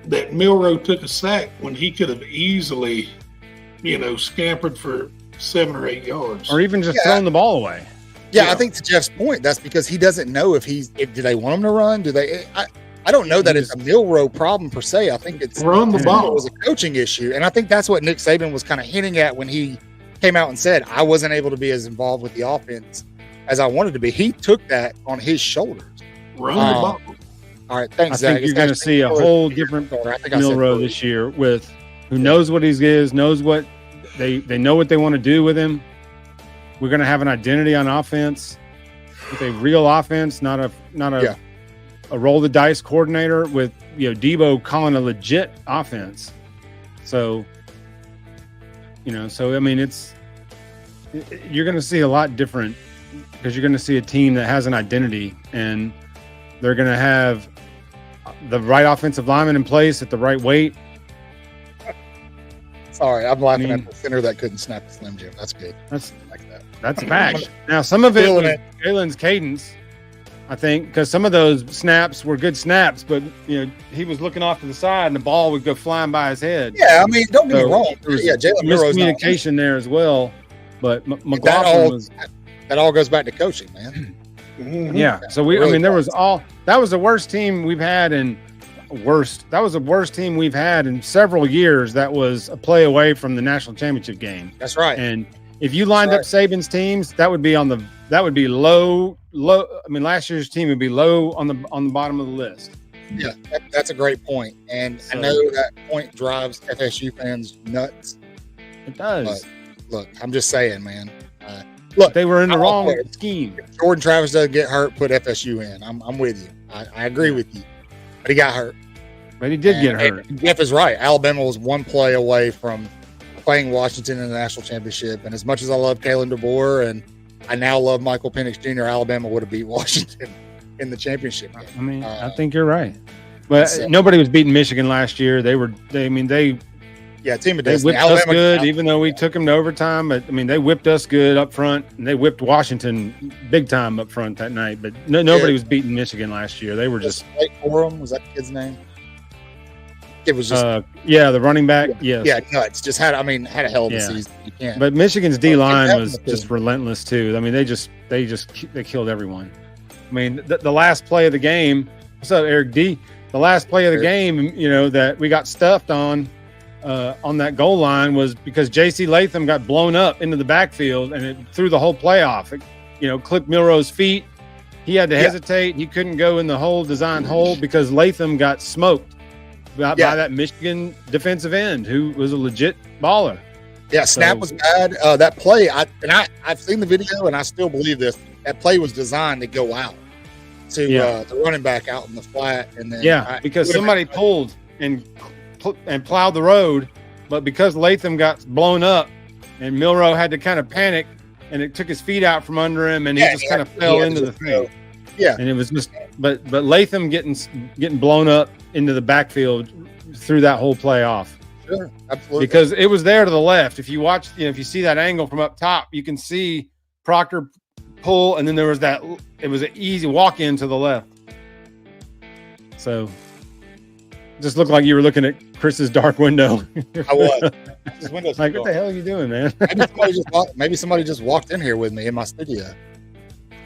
that Milroe took a sack when he could have easily, scampered for 7 or 8 yards, or even just thrown the ball away? Yeah, I think to Jeff's point, that's because he doesn't know if do they want him to run? Do they? I don't know that it's a Milroe problem per se. I think it's run the ball. It was a coaching issue, and I think that's what Nick Saban was kind of hinting at when he came out and said, I wasn't able to be as involved with the offense as I wanted to be. He took that on his shoulders. Run the ball. All right, thanks, I Zach. think you're going to see a whole different Milroe this year with who knows what he is, knows what they know what they want to do with him. We're going to have an identity on offense with a real offense, not a roll the dice coordinator with Debo calling a legit offense. So So I mean, you're going to see a lot different because you're going to see a team that has an identity, and they're going to have the right offensive lineman in place at the right weight. Sorry, I'm laughing at the center that couldn't snap the Slim Jim. That's good. That's like that. That's fact. Now, some of it was Jalen's cadence, I think, because some of those snaps were good snaps, but he was looking off to the side and the ball would go flying by his head. Yeah, I mean, don't get me wrong. Yeah, Jalen Milroe's miscommunication there as well. But McLaughlin that all goes back to coaching, man. Yeah. So that was the worst team we've had that was the worst team we've had in several years. That was a play away from the national championship game. That's right. And if you lined up Saban's teams, that would be low. I mean, last year's team would be low on the bottom of the list. Yeah, that's a great point. And I know that point drives FSU fans nuts. It does. But look, I'm just saying, man. Look, they were in the wrong scheme. If Jordan Travis doesn't get hurt, put FSU in. I'm with you. I agree with you. But he got hurt. But he did get hurt. Jeff is right. Alabama was one play away from playing Washington in the national championship. And as much as I love Kalen DeBoer and I now love Michael Penix Jr., Alabama would have beat Washington in the championship game. I mean, I think you're right. But nobody was beating Michigan last year. They team of They whipped Alabama us good, even though we took them to overtime. But I mean, they whipped us good up front, and they whipped Washington big time up front that night. But nobody was beating Michigan last year. They were just Forum. Was that the kid's name? It was just the running back. Yeah, nuts. Just had a hell of a season. You can't. But Michigan's D line was just relentless too. I mean, they killed everyone. I mean, the last play of the game. What's up, Eric D? The last play of the game, that we got stuffed on that goal line was because J.C. Latham got blown up into the backfield and it threw the whole play off. It, clipped Milroe's feet. He had to hesitate. He couldn't go in the designed hole because Latham got smoked by that Michigan defensive end who was a legit baller. Yeah, snap was bad. That play, I've seen the video and I still believe this. That play was designed to go out to the running back out in the flat, and then because somebody pulled and plowed the road, but because Latham got blown up and Milroe had to kind of panic and it took his feet out from under him and he just kind of fell into the thing. Yeah. And it was just but Latham getting blown up into the backfield threw that whole play off. Sure, absolutely. Because it was there to the left. If you watch, if you see that angle from up top, you can see Proctor pull, and then there was it was an easy walk in to the left. So just looked like you were looking at Chris's dark window. I was. His window's like, what the hell are you doing, man? Maybe somebody just walked in here with me in my studio.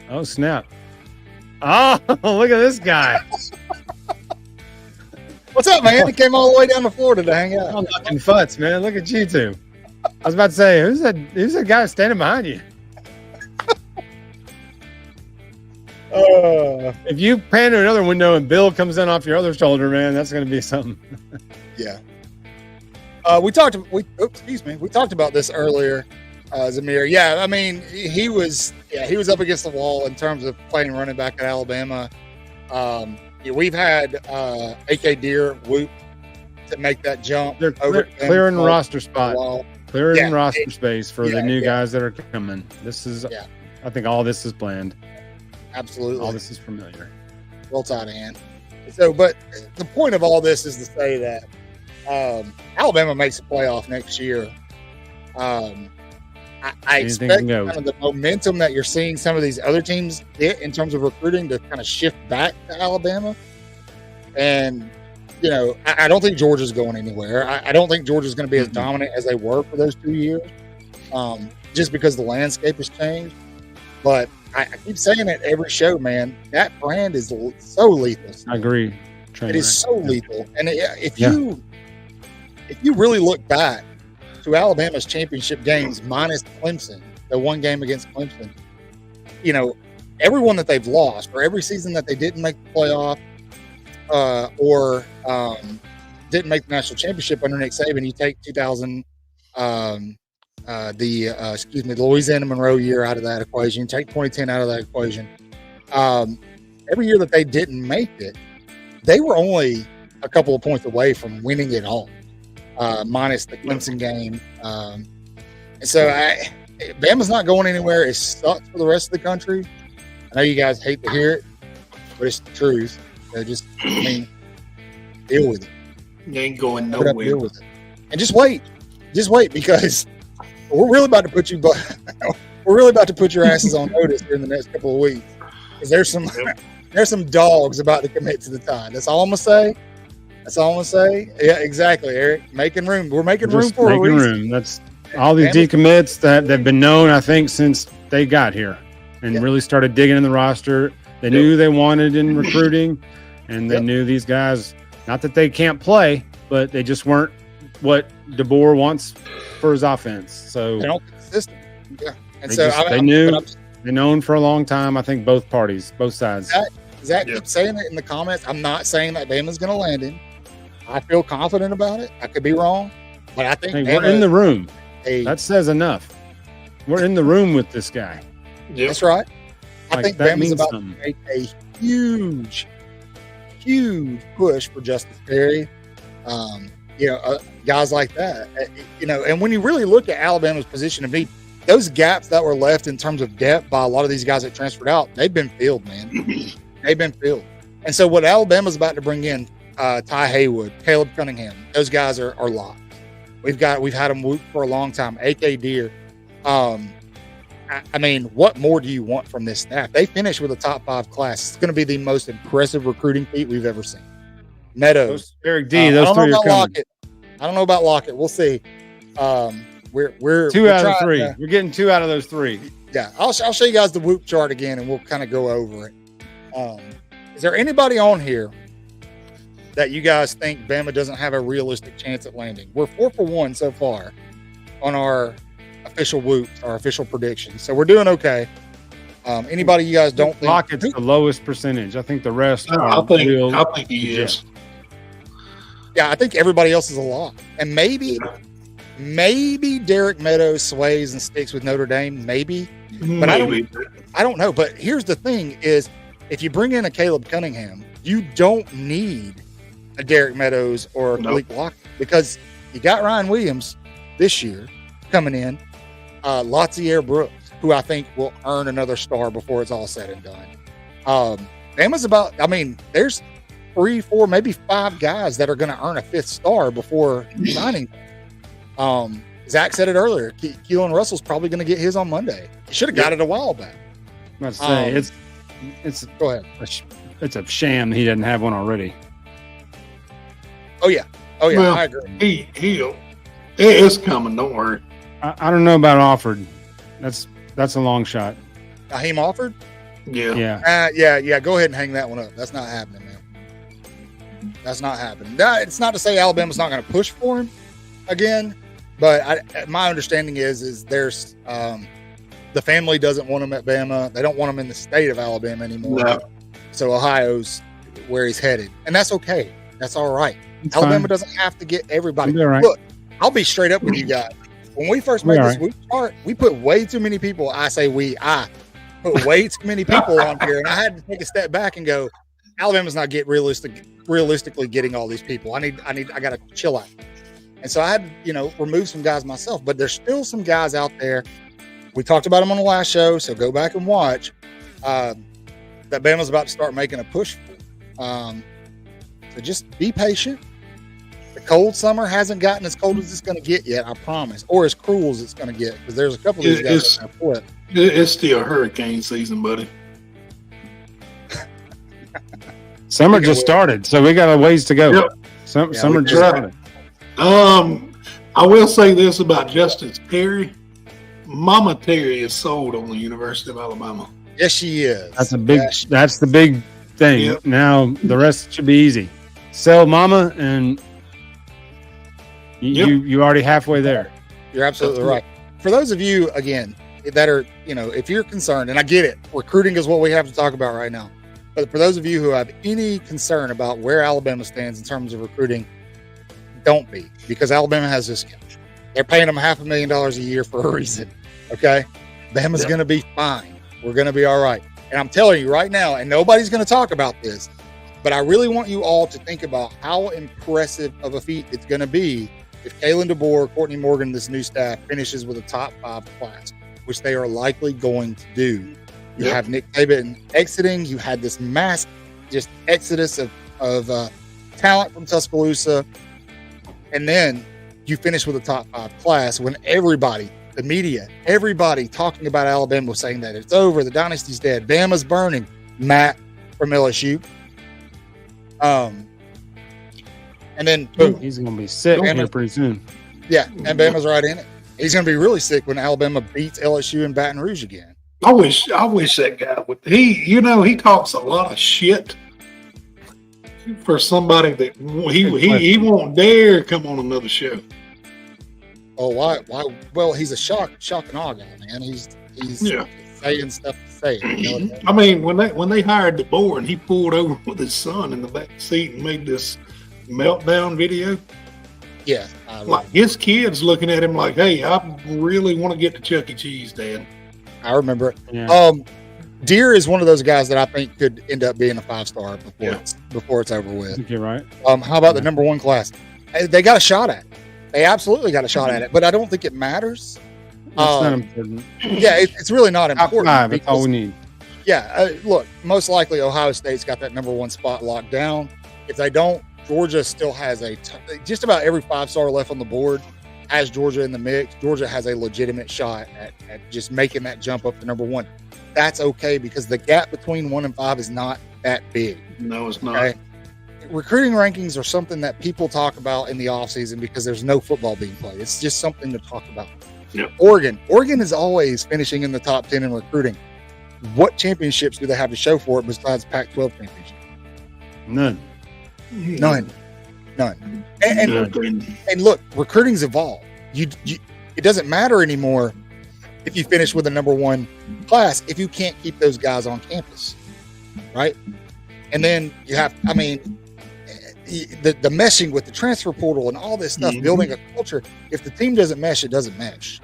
Oh, snap. Oh, look at this guy. What's up, man? He came all the way down to Florida to hang out. I'm knocking futz, man. Look at you two. I was about to say, who's that guy standing behind you? If you pan to another window and Bill comes in off your other shoulder, man, that's going to be something. Yeah. We talked about this earlier, Zamir. Yeah, I mean, he was up against the wall in terms of playing running back at Alabama. We've had AK Deer whoop to make that jump. They're clearing roster spot, clearing roster space for the new guys that are coming. This is, I think, all this is planned. Absolutely, all this is familiar. Well tight hand. So, but the point of all this is to say that Alabama makes a playoff next year. I expect kind of the momentum that you're seeing some of these other teams get in terms of recruiting to kind of shift back to Alabama. And, I don't think Georgia's going anywhere. I don't think Georgia's going to be as dominant as they were for those 2 years, just because the landscape has changed. But I keep saying it every show, man. That brand is so lethal. I agree. It is so lethal. And if you really look back to Alabama's championship games minus Clemson, the one game against Clemson, everyone that they've lost, or every season that they didn't make the playoff, or didn't make the national championship under Nick Saban, you take 2000, the Louisiana Monroe year out of that equation, take 2010 out of that equation. Every year that they didn't make it, they were only a couple of points away from winning it all. Minus the Clemson game, So Bama's not going anywhere. It sucks for the rest of the country. I know you guys hate to hear it, but it's the truth. Just, deal with it. You ain't going Put up, nowhere. deal with it. And just wait, because we're really about to put you. We're really about to put your asses on notice here in the next couple of weeks. Because there's some dogs about to commit to the Tide. That's all I'm gonna say. Yeah, exactly, Eric. Making room. We're making room for a reason. That's all these decommits that they've been known, I think, since they got here and really started digging in the roster. They knew they wanted in recruiting, and they knew these guys. Not that they can't play, but they just weren't what DeBoer wants for his offense. So they don't fit the system. Yeah, and they knew. They're known for a long time. I think both parties, both sides. Zach keeps saying it in the comments. I'm not saying that Bama's going to land him. I feel confident about it. I could be wrong, but I think we're in the room. That says enough. We're in the room with this guy. Yeah, that's right. I think Bama's about to make a huge push for Justice Perry. Guys like that. And when you really look at Alabama's position of need, those gaps that were left in terms of depth by a lot of these guys that transferred out, they've been filled, man. They've been filled. And so what Alabama's about to bring in, Ty Haywood, Caleb Cunningham, those guys are locked. We've had them whoop for a long time. A.K. Deere. What more do you want from this staff? They finished with a top 5 class. It's going to be the most impressive recruiting feat we've ever seen. Meadows, Eric D. Those three are coming. I don't know about Lockett. We'll see. We're 2 out of 3. We're getting 2 out of those 3. Yeah, I'll show you guys the whoop chart again, and we'll kind of go over it. Is there anybody on here that you guys think Bama doesn't have a realistic chance at landing? We're 4 for 1 so far on our official whoops, our official predictions, so we're doing okay. Anybody you guys don't think Lockett's the lowest percentage? I think the rest. I think he is. Yeah, I think everybody else is a lock, and maybe Derek Meadows sways and sticks with Notre Dame, maybe. But I don't know. But here's the thing: is if you bring in a Caleb Cunningham, you don't need a Derek Meadows or a Malik Lockett, because you got Ryan Williams this year coming in, Latsier Brooks, who I think will earn another star before it's all said and done. Bama's about. There's 3, 4, maybe 5 guys that are going to earn a 5th star before signing. Zach said it earlier. Keelan Russell's probably going to get his on Monday. He should have got it a while back. Let's say it's go ahead. It's a sham he doesn't have one already. Oh yeah, well, I agree. It's coming. Don't worry. I don't know about Offord. That's a long shot. Naheem Offord? Yeah. Yeah. Go ahead and hang that one up. That's not happening, man. That's not happening. It's not to say Alabama's not going to push for him again, but my understanding is there's the family doesn't want him at Bama. They don't want him in the state of Alabama anymore. No. So Ohio's where he's headed, and that's okay. That's all right. Alabama doesn't have to get everybody. Right. Look, I'll be straight up with you guys. When we first made this week chart, we put way too many people. I put way too many people on here, and I had to take a step back and go, Alabama's not realistically getting all these people. I got to chill out. And so I had to, remove some guys myself, but there's still some guys out there. We talked about them on the last show, so go back and watch. That Bama's about to start making a push for. So just be patient. The cold summer hasn't gotten as cold as it's going to get yet, I promise, or as cruel as it's going to get, because there's a couple of these guys that flip. It's still hurricane season, buddy. Summer just started, so we got a ways to go. Yep. Summer just started. I will say this about Justice Perry. Mama Terry is sold on the University of Alabama. Yes, she is. That's the big thing. Yep. Now the rest should be easy. Sell Mama, and you already halfway there. You're absolutely right. For those of you, again, that are, if you're concerned, and I get it, recruiting is what we have to talk about right now. But for those of you who have any concern about where Alabama stands in terms of recruiting, don't be, because Alabama has this. They're paying them $500,000 a year for a reason. Okay, Bama's going to be fine. We're going to be all right. And I'm telling you right now, and nobody's going to talk about this, but I really want you all to think about how impressive of a feat it's going to be if Kalen DeBoer, Courtney Morgan, this new staff finishes with a top 5 class, which they are likely going to do, you have Nick Saban exiting. You had this mass just exodus of talent from Tuscaloosa. And then you finish with a top 5 class when everybody, the media, everybody talking about Alabama was saying that it's over. The dynasty's dead. Bama's burning. Matt from LSU. And then boom. He's going to be sick here pretty soon. Yeah, and Bama's right in it. He's going to be really sick when Alabama beats LSU in Baton Rouge again. I wish that guy would. He talks a lot of shit for somebody that he won't dare come on another show. Oh, why? Well, he's a shock and awe guy, man. He's saying stuff to say. You know? I mean, when they hired DeBoer and he pulled over with his son in the back seat and made this meltdown video. Yeah, like his kids looking at him like, "Hey, I really want to get to Chuck E. Cheese, Dad." I remember it. Yeah. Deere is one of those guys that I think could end up being a 5-star before it's over with. I think you're right. How about the number 1 class? They got a shot at it. They absolutely got a shot at it, but I don't think it matters. It's not important. Yeah, it's really not Top important. 5, that's all we need. Yeah, look, most likely Ohio State's got that number 1 spot locked down. If they don't, Georgia still has just about every 5-star left on the board has Georgia in the mix. Georgia has a legitimate shot at just making that jump up to number 1. That's okay because the gap between 1 and 5 is not that big. No, it's not. Okay? Recruiting rankings are something that people talk about in the offseason because there's no football being played. It's just something to talk about. Yep. Oregon is always finishing in the top 10 in recruiting. What championships do they have to show for it besides Pac-12 championship? None. And look, recruiting's evolved. It doesn't matter anymore if you finish with a number 1 class if you can't keep those guys on campus, right? And then you have, the meshing with the transfer portal and all this stuff, building a culture. If the team doesn't mesh, it doesn't mesh.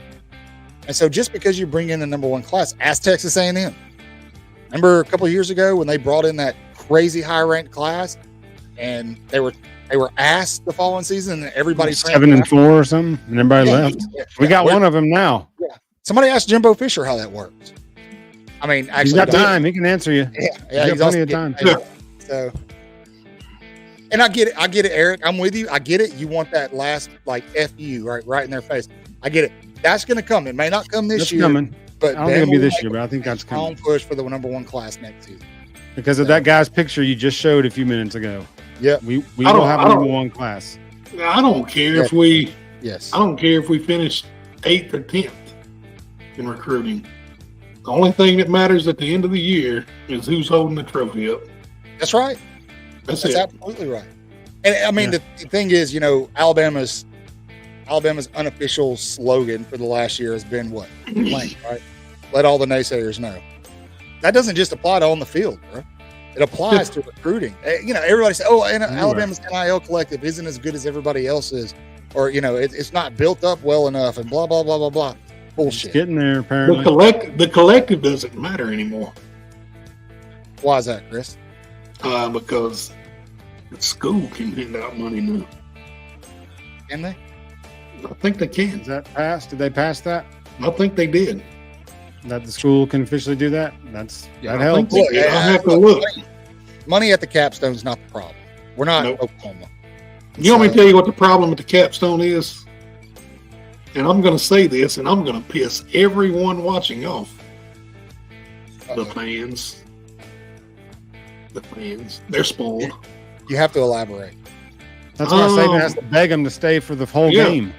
And so just because you bring in a number 1 class, ask Texas A&M. Remember a couple of years ago when they brought in that crazy high-ranked class and they were asked the following season and everybody 7-4 or something, and everybody left. We got one of them now. Yeah. Somebody asked Jimbo Fisher how that works. I mean, actually, he's got time. He can answer you. Yeah, he's got plenty of time. So, and I get it, Eric. I'm with you. I get it. You want that last F you right in their face. I get it. That's going to come. It may not come this year. Coming. But I don't think it'll be this year, but I think that's coming. Push for the number 1 class next season because of that guy's picture you just showed a few minutes ago. Yeah, we will have a number 1 class. I don't care if we. Yes. I don't care if we finish 8th or 10th in recruiting. The only thing that matters at the end of the year is who's holding the trophy up. That's right. That's absolutely right. And I mean, the thing is, Alabama's unofficial slogan for the last year has been what? Blank, right? Let all the naysayers know. That doesn't just apply to on the field, bro. It applies to recruiting. Everybody says, Alabama's NIL collective isn't as good as everybody else's, or, it's not built up well enough and blah, blah, blah, blah, blah. Bullshit. It's getting there, apparently. The collective doesn't matter anymore. Why is that, Chris? Because the school can hand out money now. Can they? I think they can. Is that passed? Did they pass that? I think they did. That the school can officially do that? That I helps. think I have to look. Money at the capstone is not the problem. We're not Oklahoma. You want me to tell you what the problem with the capstone is? And I'm going to say this, and I'm going to piss everyone watching off. The fans. They're spoiled. You have to elaborate. That's why Saban has to beg them to stay for the whole game.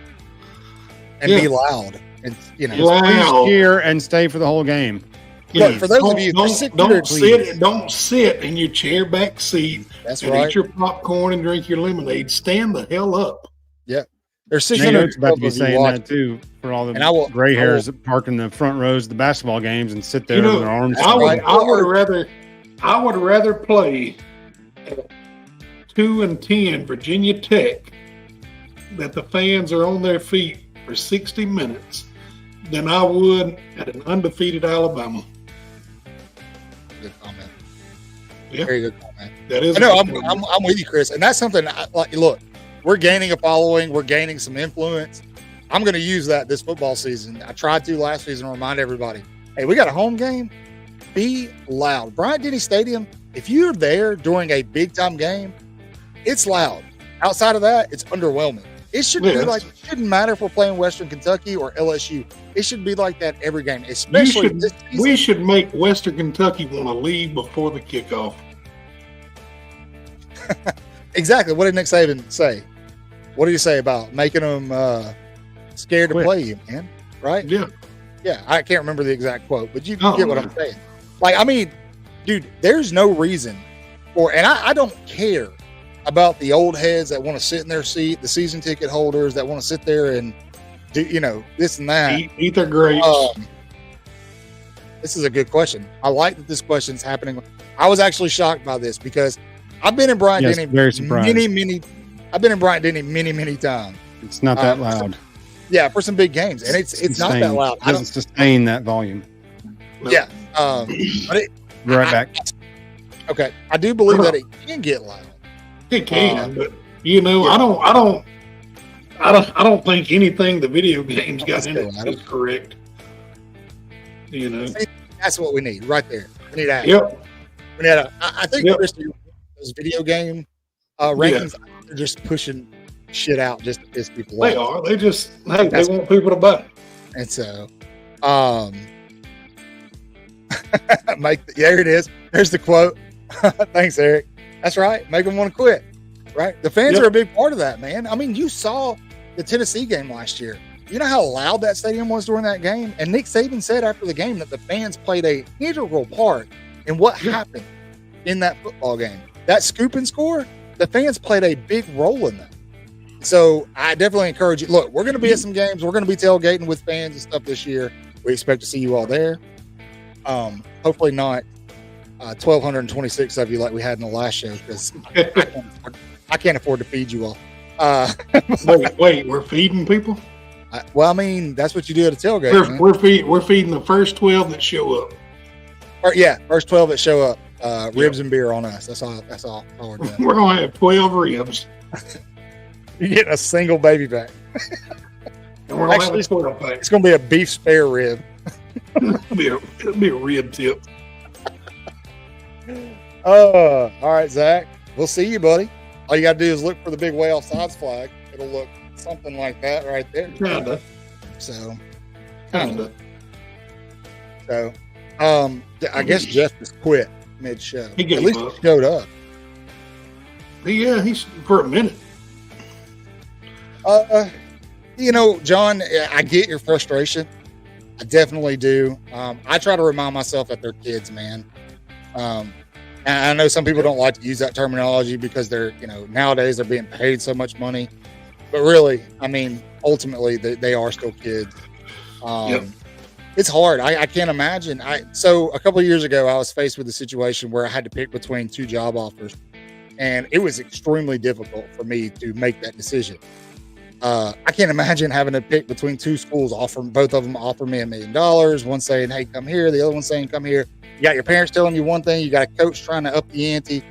And be loud. And, loud. Cheer and stay for the whole game. Look, for those of you, don't sit in your chair back seat. That's and right. Eat your popcorn and drink your lemonade. Stand the hell up. Yeah. There's 600 about to be saying that too for all the gray hairs that park in the front rows of the basketball games and sit there with their arms. I would rather play 2-10 Virginia Tech that the fans are on their feet for 60 minutes than I would at an undefeated Alabama. Good comment. Yeah. Very good comment. That is. I'm with you, Chris, and that's something. Look, we're gaining a following. We're gaining some influence. I'm going to use that this football season. I tried to last season to remind everybody, hey, we got a home game. Be loud. Bryant-Denny Stadium, if you're there during a big-time game, it's loud. Outside of that, it's underwhelming. It should be like, it shouldn't matter if we're playing Western Kentucky or LSU. It should be like that every game, especially this season. We should make Western Kentucky want to leave before the kickoff. Exactly. What did Nick Saban say? What did he say about making them scared to play you, man? Right? Yeah. Yeah. I can't remember the exact quote, but you get what I'm saying. Like, I mean, dude, there's no reason for, and I don't care about the old heads that want to sit in their seat, the season ticket holders that want to sit there and do, this and that. Eat their grapes. This is a good question. I like that this question's happening. I was actually shocked by this because I've been in Bryant-Denny I've been in Bryant-Denny many times. It's not that loud. Yeah, for some big games, and it's not that loud. It doesn't sustain that volume. No. Yeah, but right back. Okay, I do believe that it can get loud. It can, but I don't think anything the video games got in it is correct. That's what we need right there. We need that. Yep. We need I think those video game rankings are just pushing shit out just to piss people off. They are. They just they want people to buy. And so, there it is. There's the quote. Thanks, Eric. That's right. Make them want to quit. Right. The fans are a big part of that, man. I mean, you saw the Tennessee game last year. You know how loud that stadium was during that game? And Nick Saban said after the game that the fans played an integral part in what happened in that football game. That scoop and score, the fans played a big role in that. So I definitely encourage you. Look, we're going to be at some games. We're going to be tailgating with fans and stuff this year. We expect to see you all there. Hopefully not 1,226 of you like we had in the last show, because I can't afford to feed you all. Wait, we're feeding people? Well, I mean, that's what you do at a tailgate. We're feeding the first 12 that show up. First 12 that show up. Ribs and beer on us. That's all we're doing. We're gonna have 12 ribs. You're getting a single baby back. And we're gonna have a 12 pack. It's gonna be a beef spare rib. It'll be a rib tip. All right, Zach. We'll see you, buddy. All you gotta do is look for the big way off sides flag. It'll look something like that right there. Kinda. So, I guess Jeff just quit mid-show. He gave At least up. he showed up. Yeah, he's for a minute. John, I get your frustration. I definitely do. I try to remind myself that they're kids, man. And I know some people don't like to use that terminology because they're, nowadays they're being paid so much money. But really, I mean, ultimately, they are still kids. It's hard. I can't imagine. So a couple of years ago, I was faced with a situation where I had to pick between two job offers, and it was extremely difficult for me to make that decision. I can't imagine having to pick between two schools, both of them offer me $1 million. One saying, hey, come here. The other one saying, come here. You got your parents telling you one thing. You got a coach trying to up the ante,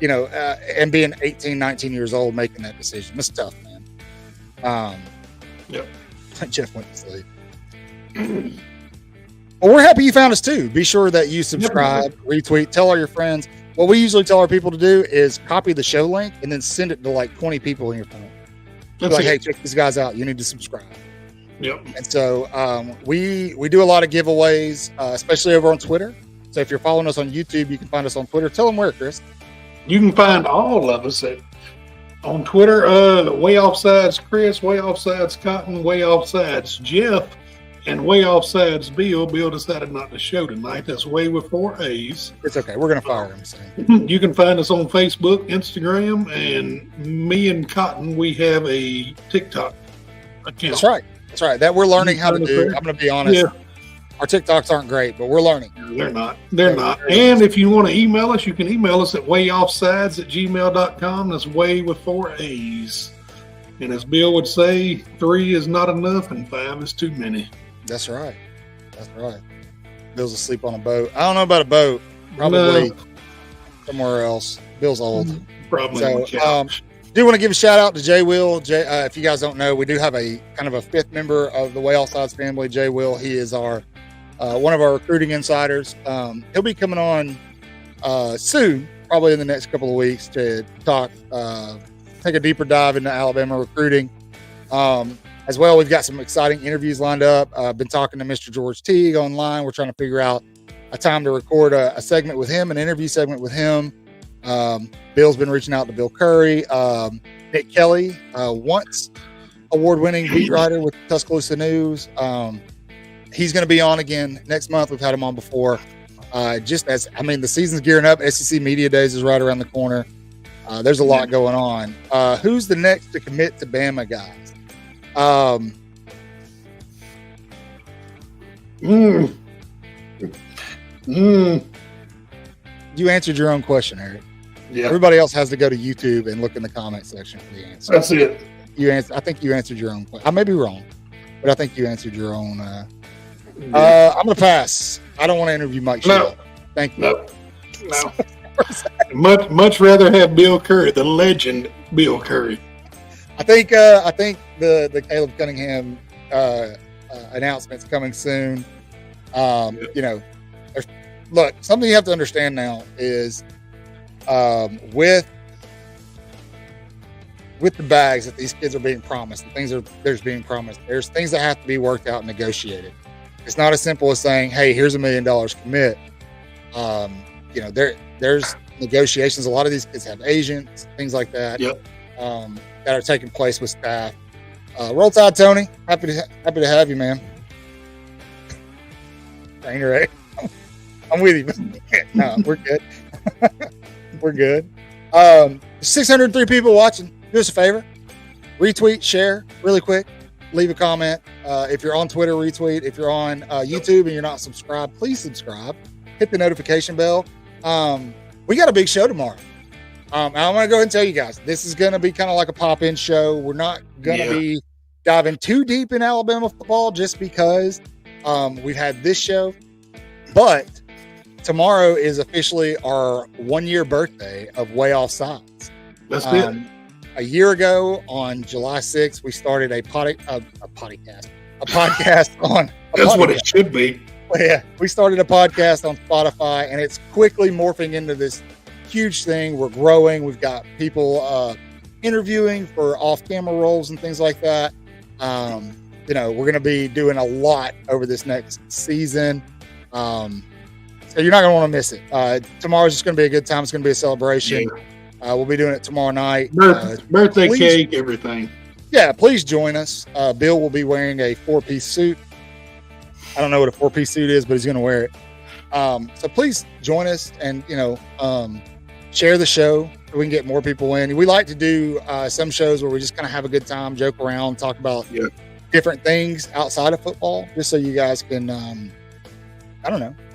and being 18, 19 years old, making that decision. It's tough, man. Jeff went to sleep. Well, we're happy you found us too. Be sure that you subscribe, retweet, tell all your friends. What we usually tell our people to do is copy the show link and then send it to like 20 people in your phone. Hey, check these guys out. You need to subscribe. Yep. And so we do a lot of giveaways, especially over on Twitter. So if you're following us on YouTube, you can find us on Twitter. Tell them where, Chris. You can find all of us on Twitter. Way Offsides Chris, Way Offsides Cotton, Way Offsides Jeff, and Way Offsides Bill. Bill decided not to show tonight. That's Way with 4 A's. It's okay. We're going to fire him soon. You can find us on Facebook, Instagram, and me and Cotton, we have a TikTok account. That's right. That we're learning how to do. I'm going to be honest. Yeah. Our TikToks aren't great, but we're learning. They're not. And if you want to email us, you can email us at wayoffsides@gmail.com. That's Way with 4 A's. And as Bill would say, 3 is not enough and 5 is too many. That's right. Bill's asleep on a boat. I don't know about a boat. Probably somewhere else. Bill's old. Probably. So, do want to give a shout out to Jay Will. If you guys don't know, we do have a kind of a fifth member of the Way Offsides family, Jay Will. He is our one of our recruiting insiders. He'll be coming on soon, probably in the next couple of weeks, to talk, take a deeper dive into Alabama recruiting. As well, we've got some exciting interviews lined up. I've been talking to Mr. George Teague online. We're trying to figure out a time to record a segment with him, an interview segment with him. Bill's been reaching out to Bill Curry. Nick Kelly, once award-winning beat writer with Tuscaloosa News. He's going to be on again next month. We've had him on before. The season's gearing up. SEC Media Days is right around the corner. There's a lot going on. Who's the next to commit to Bama, guys? You answered your own question, Eric. Yeah. Everybody else has to go to YouTube and look in the comment section for the answer. That's it. I think you answered your own question. I may be wrong, but I think you answered your own. I'm going to pass. I don't want to interview Mike Shell. Thank you. No. much rather have Bill Curry, the legend Bill Curry. I think the Caleb Cunningham announcement's coming soon. Look, something you have to understand now is with the bags that these kids are being promised, the things there's being promised, there's things that have to be worked out and negotiated. It's not as simple as saying, hey, here's $1 million, commit. There's negotiations. A lot of these kids have agents, things like that. Yep. That are taking place with staff. Roll Tide, Tony. Happy to have you, man. Dang right. I'm with you. No, we're good. We're good. 603 people watching. Do us a favor. Retweet, share really quick. Leave a comment. If you're on Twitter, retweet. If you're on YouTube and you're not subscribed, please subscribe. Hit the notification bell. We got a big show tomorrow. I'm going to go ahead and tell you guys, this is going to be kind of like a pop-in show. We're not going to be diving too deep in Alabama football just because we've had this show. But tomorrow is officially our 1-year birthday of Way Offsides. That's it. A year ago on July 6th, we started a podcast on. That's what it should be. Yeah, we started a podcast on Spotify, and it's quickly morphing into this huge thing. We're growing. We've got people interviewing for off-camera roles and things like that. We're going to be doing a lot over this next season. So you're not going to want to miss it. Tomorrow's just going to be a good time. It's going to be a celebration. We'll be doing it tomorrow night. Birthday cake, everything. Yeah, please join us. Bill will be wearing a 4-piece suit. I don't know what a 4-piece suit is, but he's going to wear it. So please join us and, share the show so we can get more people in. We like to do some shows where we just kind of have a good time, joke around, talk about different things outside of football, just so you guys can,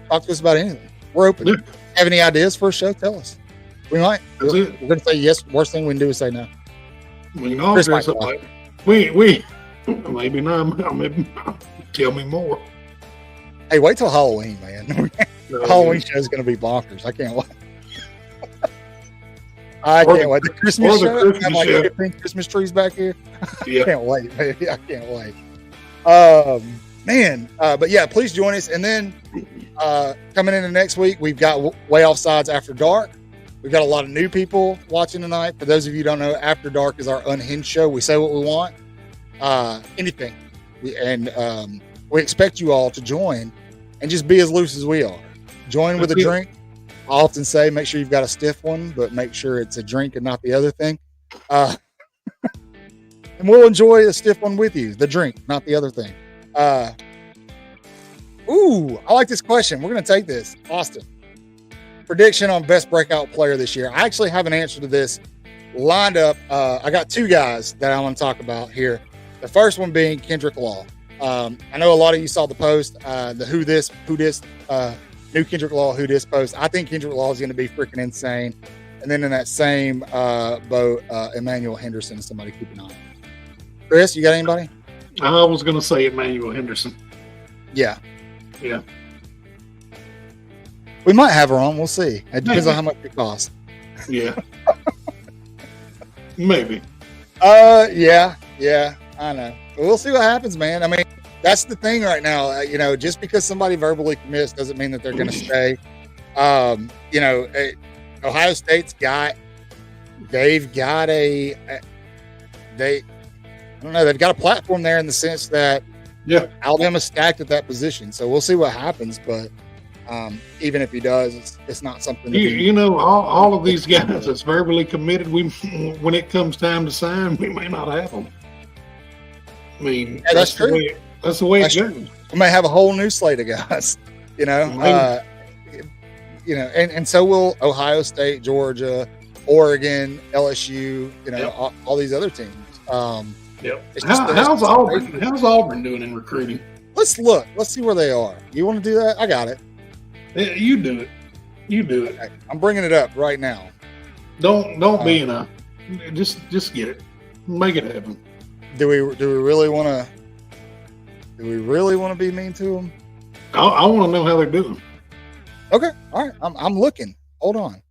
talk to us about anything. We're open. Yeah. Have any ideas for a show? Tell us. We might. That's We're it. going to say yes. Worst thing we can do is say no. We can all Chris dress might up like we maybe not. Maybe tell me more. Hey, wait till Halloween, man. Halloween show is going to be bonkers. I can't wait. I can't wait. The Christmas show. Have like 15 Christmas trees back here. Yeah. I can't wait, baby. I can't wait. But yeah, please join us. And then coming into next week, we've got Way Offsides After Dark. We've got a lot of new people watching tonight. For those of you who don't know, After Dark is our unhinged show. We say what we want, anything. We expect you all to join and just be as loose as we are. Join with a drink. I often say, make sure you've got a stiff one, but make sure it's a drink and not the other thing. And we'll enjoy the stiff one with you, the drink, not the other thing. I like this question. We're going to take this. Austin, prediction on best breakout player this year. I actually have an answer to this lined up. I got 2 guys that I want to talk about here. The first one being Kendrick Law. I know a lot of you saw the post, the who this, new Kendrick Law, who this post. I think Kendrick Law is going to be freaking insane. And then in that same boat, Emmanuel Henderson is somebody to keep an eye on. Chris, you got anybody? I was going to say Emmanuel Henderson. Yeah. Yeah. We might have her on. We'll see. It depends on how much it costs. Yeah. Maybe. Yeah, I know. But we'll see what happens, man. I mean, that's the thing right now. Just because somebody verbally commits doesn't mean that they're going to stay. Ohio State's they've got a platform there in the sense that Alabama's stacked at that position. So we'll see what happens. But even if he does, it's not something. All of these guys that's verbally committed, when it comes time to sign, we may not have them. I mean, that's true. That's the way it goes. We may have a whole new slate of guys. And so will Ohio State, Georgia, Oregon, LSU. All these other teams. How's Auburn doing in recruiting? Let's look. Let's see where they are. You want to do that? I got it. Yeah, you do it. Okay, I'm bringing it up right now. Don't be in a. Just get it. Make it happen. Do we really want to? Do we really want to be mean to them? I want to know how they're doing. Okay, all right. I'm looking. Hold on.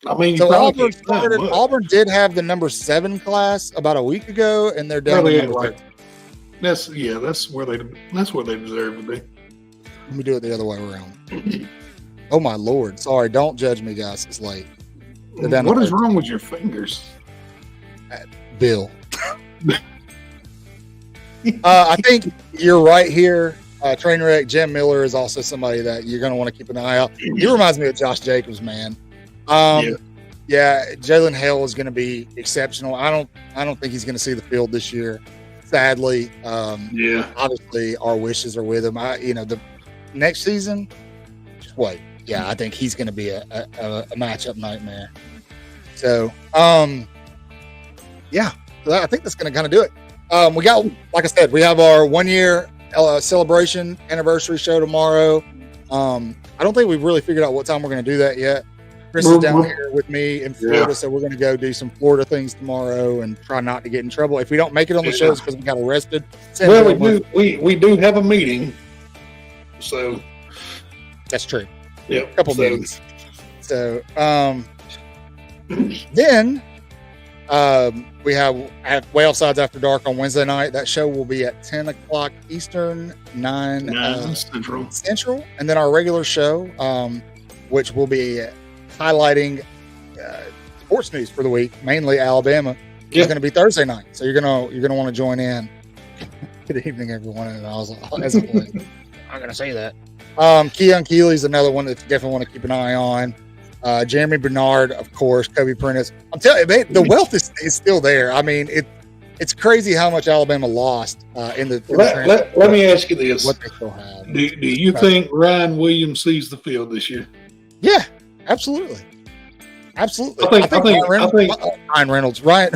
I mean, so Auburn did have the number 7 class about a week ago, and they're down. That's where they deserve to be. Let me do it the other way around. Oh my Lord! Sorry, don't judge me, guys. It's late. What is wrong with your fingers, Bill? I think you're right here. Trainwreck Jim Miller is also somebody that you're going to want to keep an eye out. He reminds me of Josh Jacobs, man. Jalen Hale is going to be exceptional. I don't think he's going to see the field this year, sadly. Obviously our wishes are with him. The next season, just wait. Yeah, I think he's going to be a matchup nightmare. So, I think that's going to kind of do it. We got, like I said, we have our 1 year celebration anniversary show tomorrow. I don't think we've really figured out what time we're going to do that yet. Chris is down here with me in Florida, so we're going to go do some Florida things tomorrow and try not to get in trouble. If we don't make it on the show, it's because we got arrested. Well, we do have a meeting, so that's true. Yeah, a couple meetings. So then we have at Way Offsides After Dark on Wednesday night. That show will be at 10 o'clock Eastern, 9 Central. And then our regular show, which will be highlighting sports news for the week, mainly Alabama, is going to be Thursday night. So you're gonna want to join in. Good evening, everyone. And I was I'm going to say that. Keon Keeley's another one that you definitely want to keep an eye on. Jeremy Bernard, of course, Kobe Prentice. I'm telling you, the wealth is still there. I mean, it's crazy how much Alabama lost in the. Let me ask you this: what they still have? Do you think Ryan Williams sees the field this year? Yeah, absolutely. I think Ryan Reynolds. Ryan.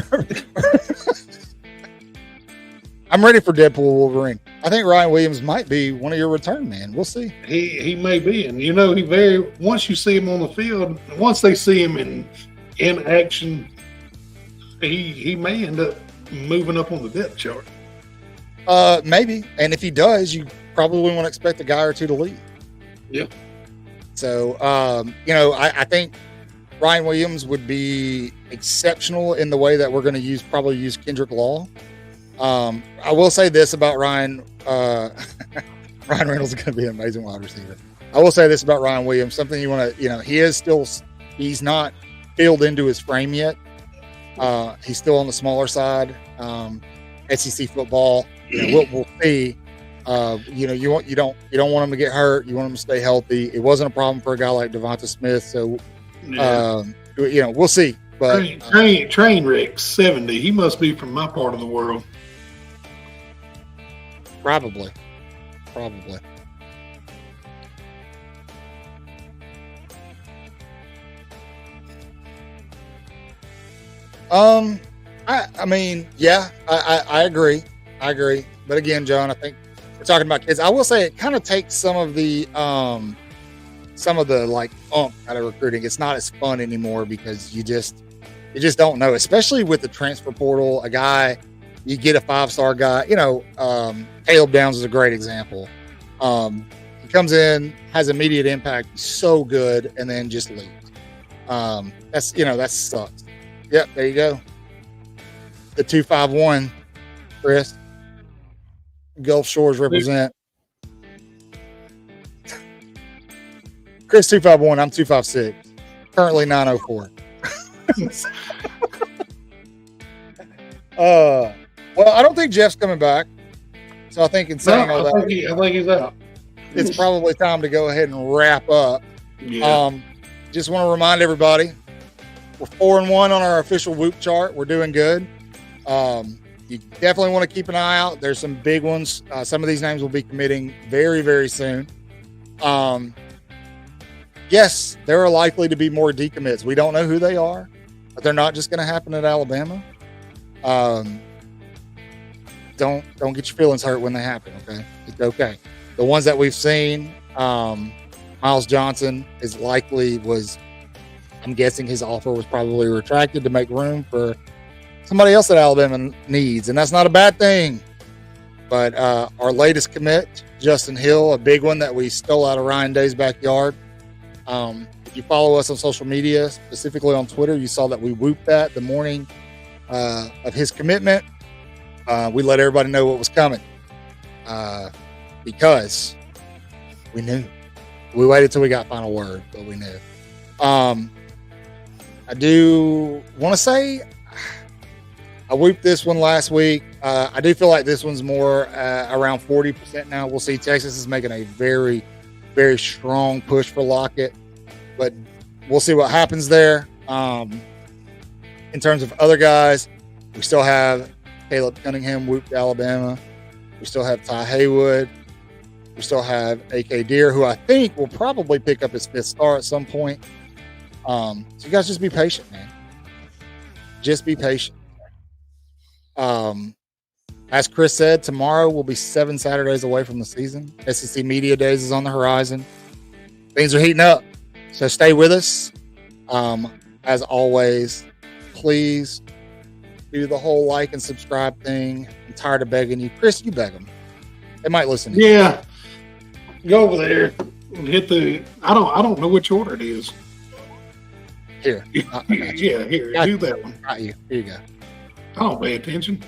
I'm ready for Deadpool Wolverine. I think Ryan Williams might be one of your return men. We'll see. He may be, and once you see him on the field, once they see him in action, he may end up moving up on the depth chart. Maybe, and if he does, you probably wouldn't want to expect a guy or two to leave. Yeah. So I think Ryan Williams would be exceptional in the way that we're going to probably use Kendrick Law. I will say this about Ryan. Ryan Reynolds is going to be an amazing wide receiver. I will say this about Ryan Williams. Something you want to, he's not filled into his frame yet. He's still on the smaller side. SEC football, we'll see. You don't want him to get hurt. You want him to stay healthy. It wasn't a problem for a guy like Devonta Smith. So, we'll see. But train wreck 70. He must be from my part of the world. Probably. I mean, yeah, I agree. But again, John, I think we're talking about kids. I will say it kind of takes some of the like out of recruiting. It's not as fun anymore because you just don't know, especially with the transfer portal. A guy, you get a 5-star guy, Caleb Downs is a great example. He comes in, has immediate impact, he's so good, and then just leaves. That sucks. Yep, there you go. the 251, Chris. Gulf Shores represent. Chris 251, I'm 256. Currently 904. Well, I don't think Jeff's coming back. So I think in saying all that, I think he's out. it's probably time to go ahead and wrap up. Yeah. Just want to remind everybody, we're 4-1 on our official Whoop chart. We're doing good. You definitely want to keep an eye out. There's some big ones. Some of these names will be committing very, very soon. Yes, there are likely to be more decommits. We don't know who they are, but they're not just going to happen at Alabama. Don't get your feelings hurt when they happen. Okay, it's okay. The ones that we've seen, Miles Johnson I'm guessing his offer was probably retracted to make room for somebody else that Alabama needs, and that's not a bad thing. But our latest commit, Justin Hill, a big one that we stole out of Ryan Day's backyard. If you follow us on social media, specifically on Twitter, you saw that we whooped that the morning of his commitment. We let everybody know what was coming because we knew. We waited till we got final word, but we knew. I do want to say I whooped this one last week. I do feel like this one's more around 40% now. We'll see. Texas is making a very, very strong push for Lockett, but we'll see what happens there. In terms of other guys, we still have Caleb Cunningham whooped Alabama. We still have Ty Haywood. We still have A.K. Deere, who I think will probably pick up his 5th star at some point. So you guys just be patient, man. Just be patient. As Chris said, tomorrow we'll be 7 Saturdays away from the season. SEC Media Days is on the horizon. Things are heating up. So stay with us. As always, please do the whole like and subscribe thing. I'm tired of begging you. Chris, you beg them. They might listen to you. Yeah. Go over there and hit the. I don't know which order it is. Here. Yeah, here. Do that one. Got you. Here you go. I don't pay attention.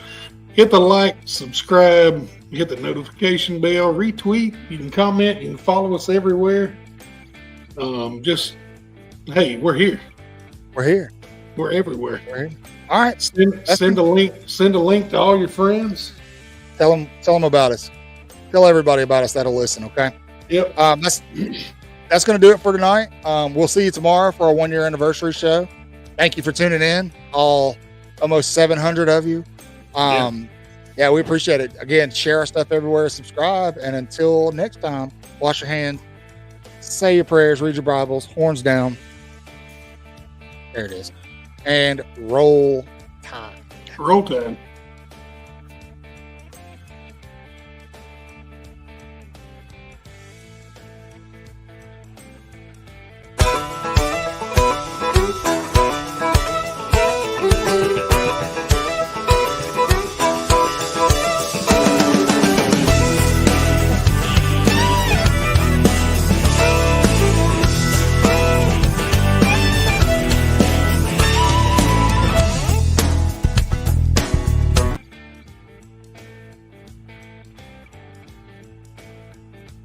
Hit the like, subscribe, hit the notification bell, retweet. You can comment. You can follow us everywhere. Hey, we're here. We're here. We're everywhere. We're here. All right. Send a link. Send a link to all your friends. Tell them about us. Tell everybody about us that'll listen. Okay. Yep. That's going to do it for tonight. We'll see you tomorrow for our 1-year anniversary show. Thank you for tuning in. Almost 700 of you. Yeah, we appreciate it. Again, share our stuff everywhere. Subscribe. And until next time, wash your hands, say your prayers, read your Bibles, horns down. There it is. And roll tide. Roll Tide.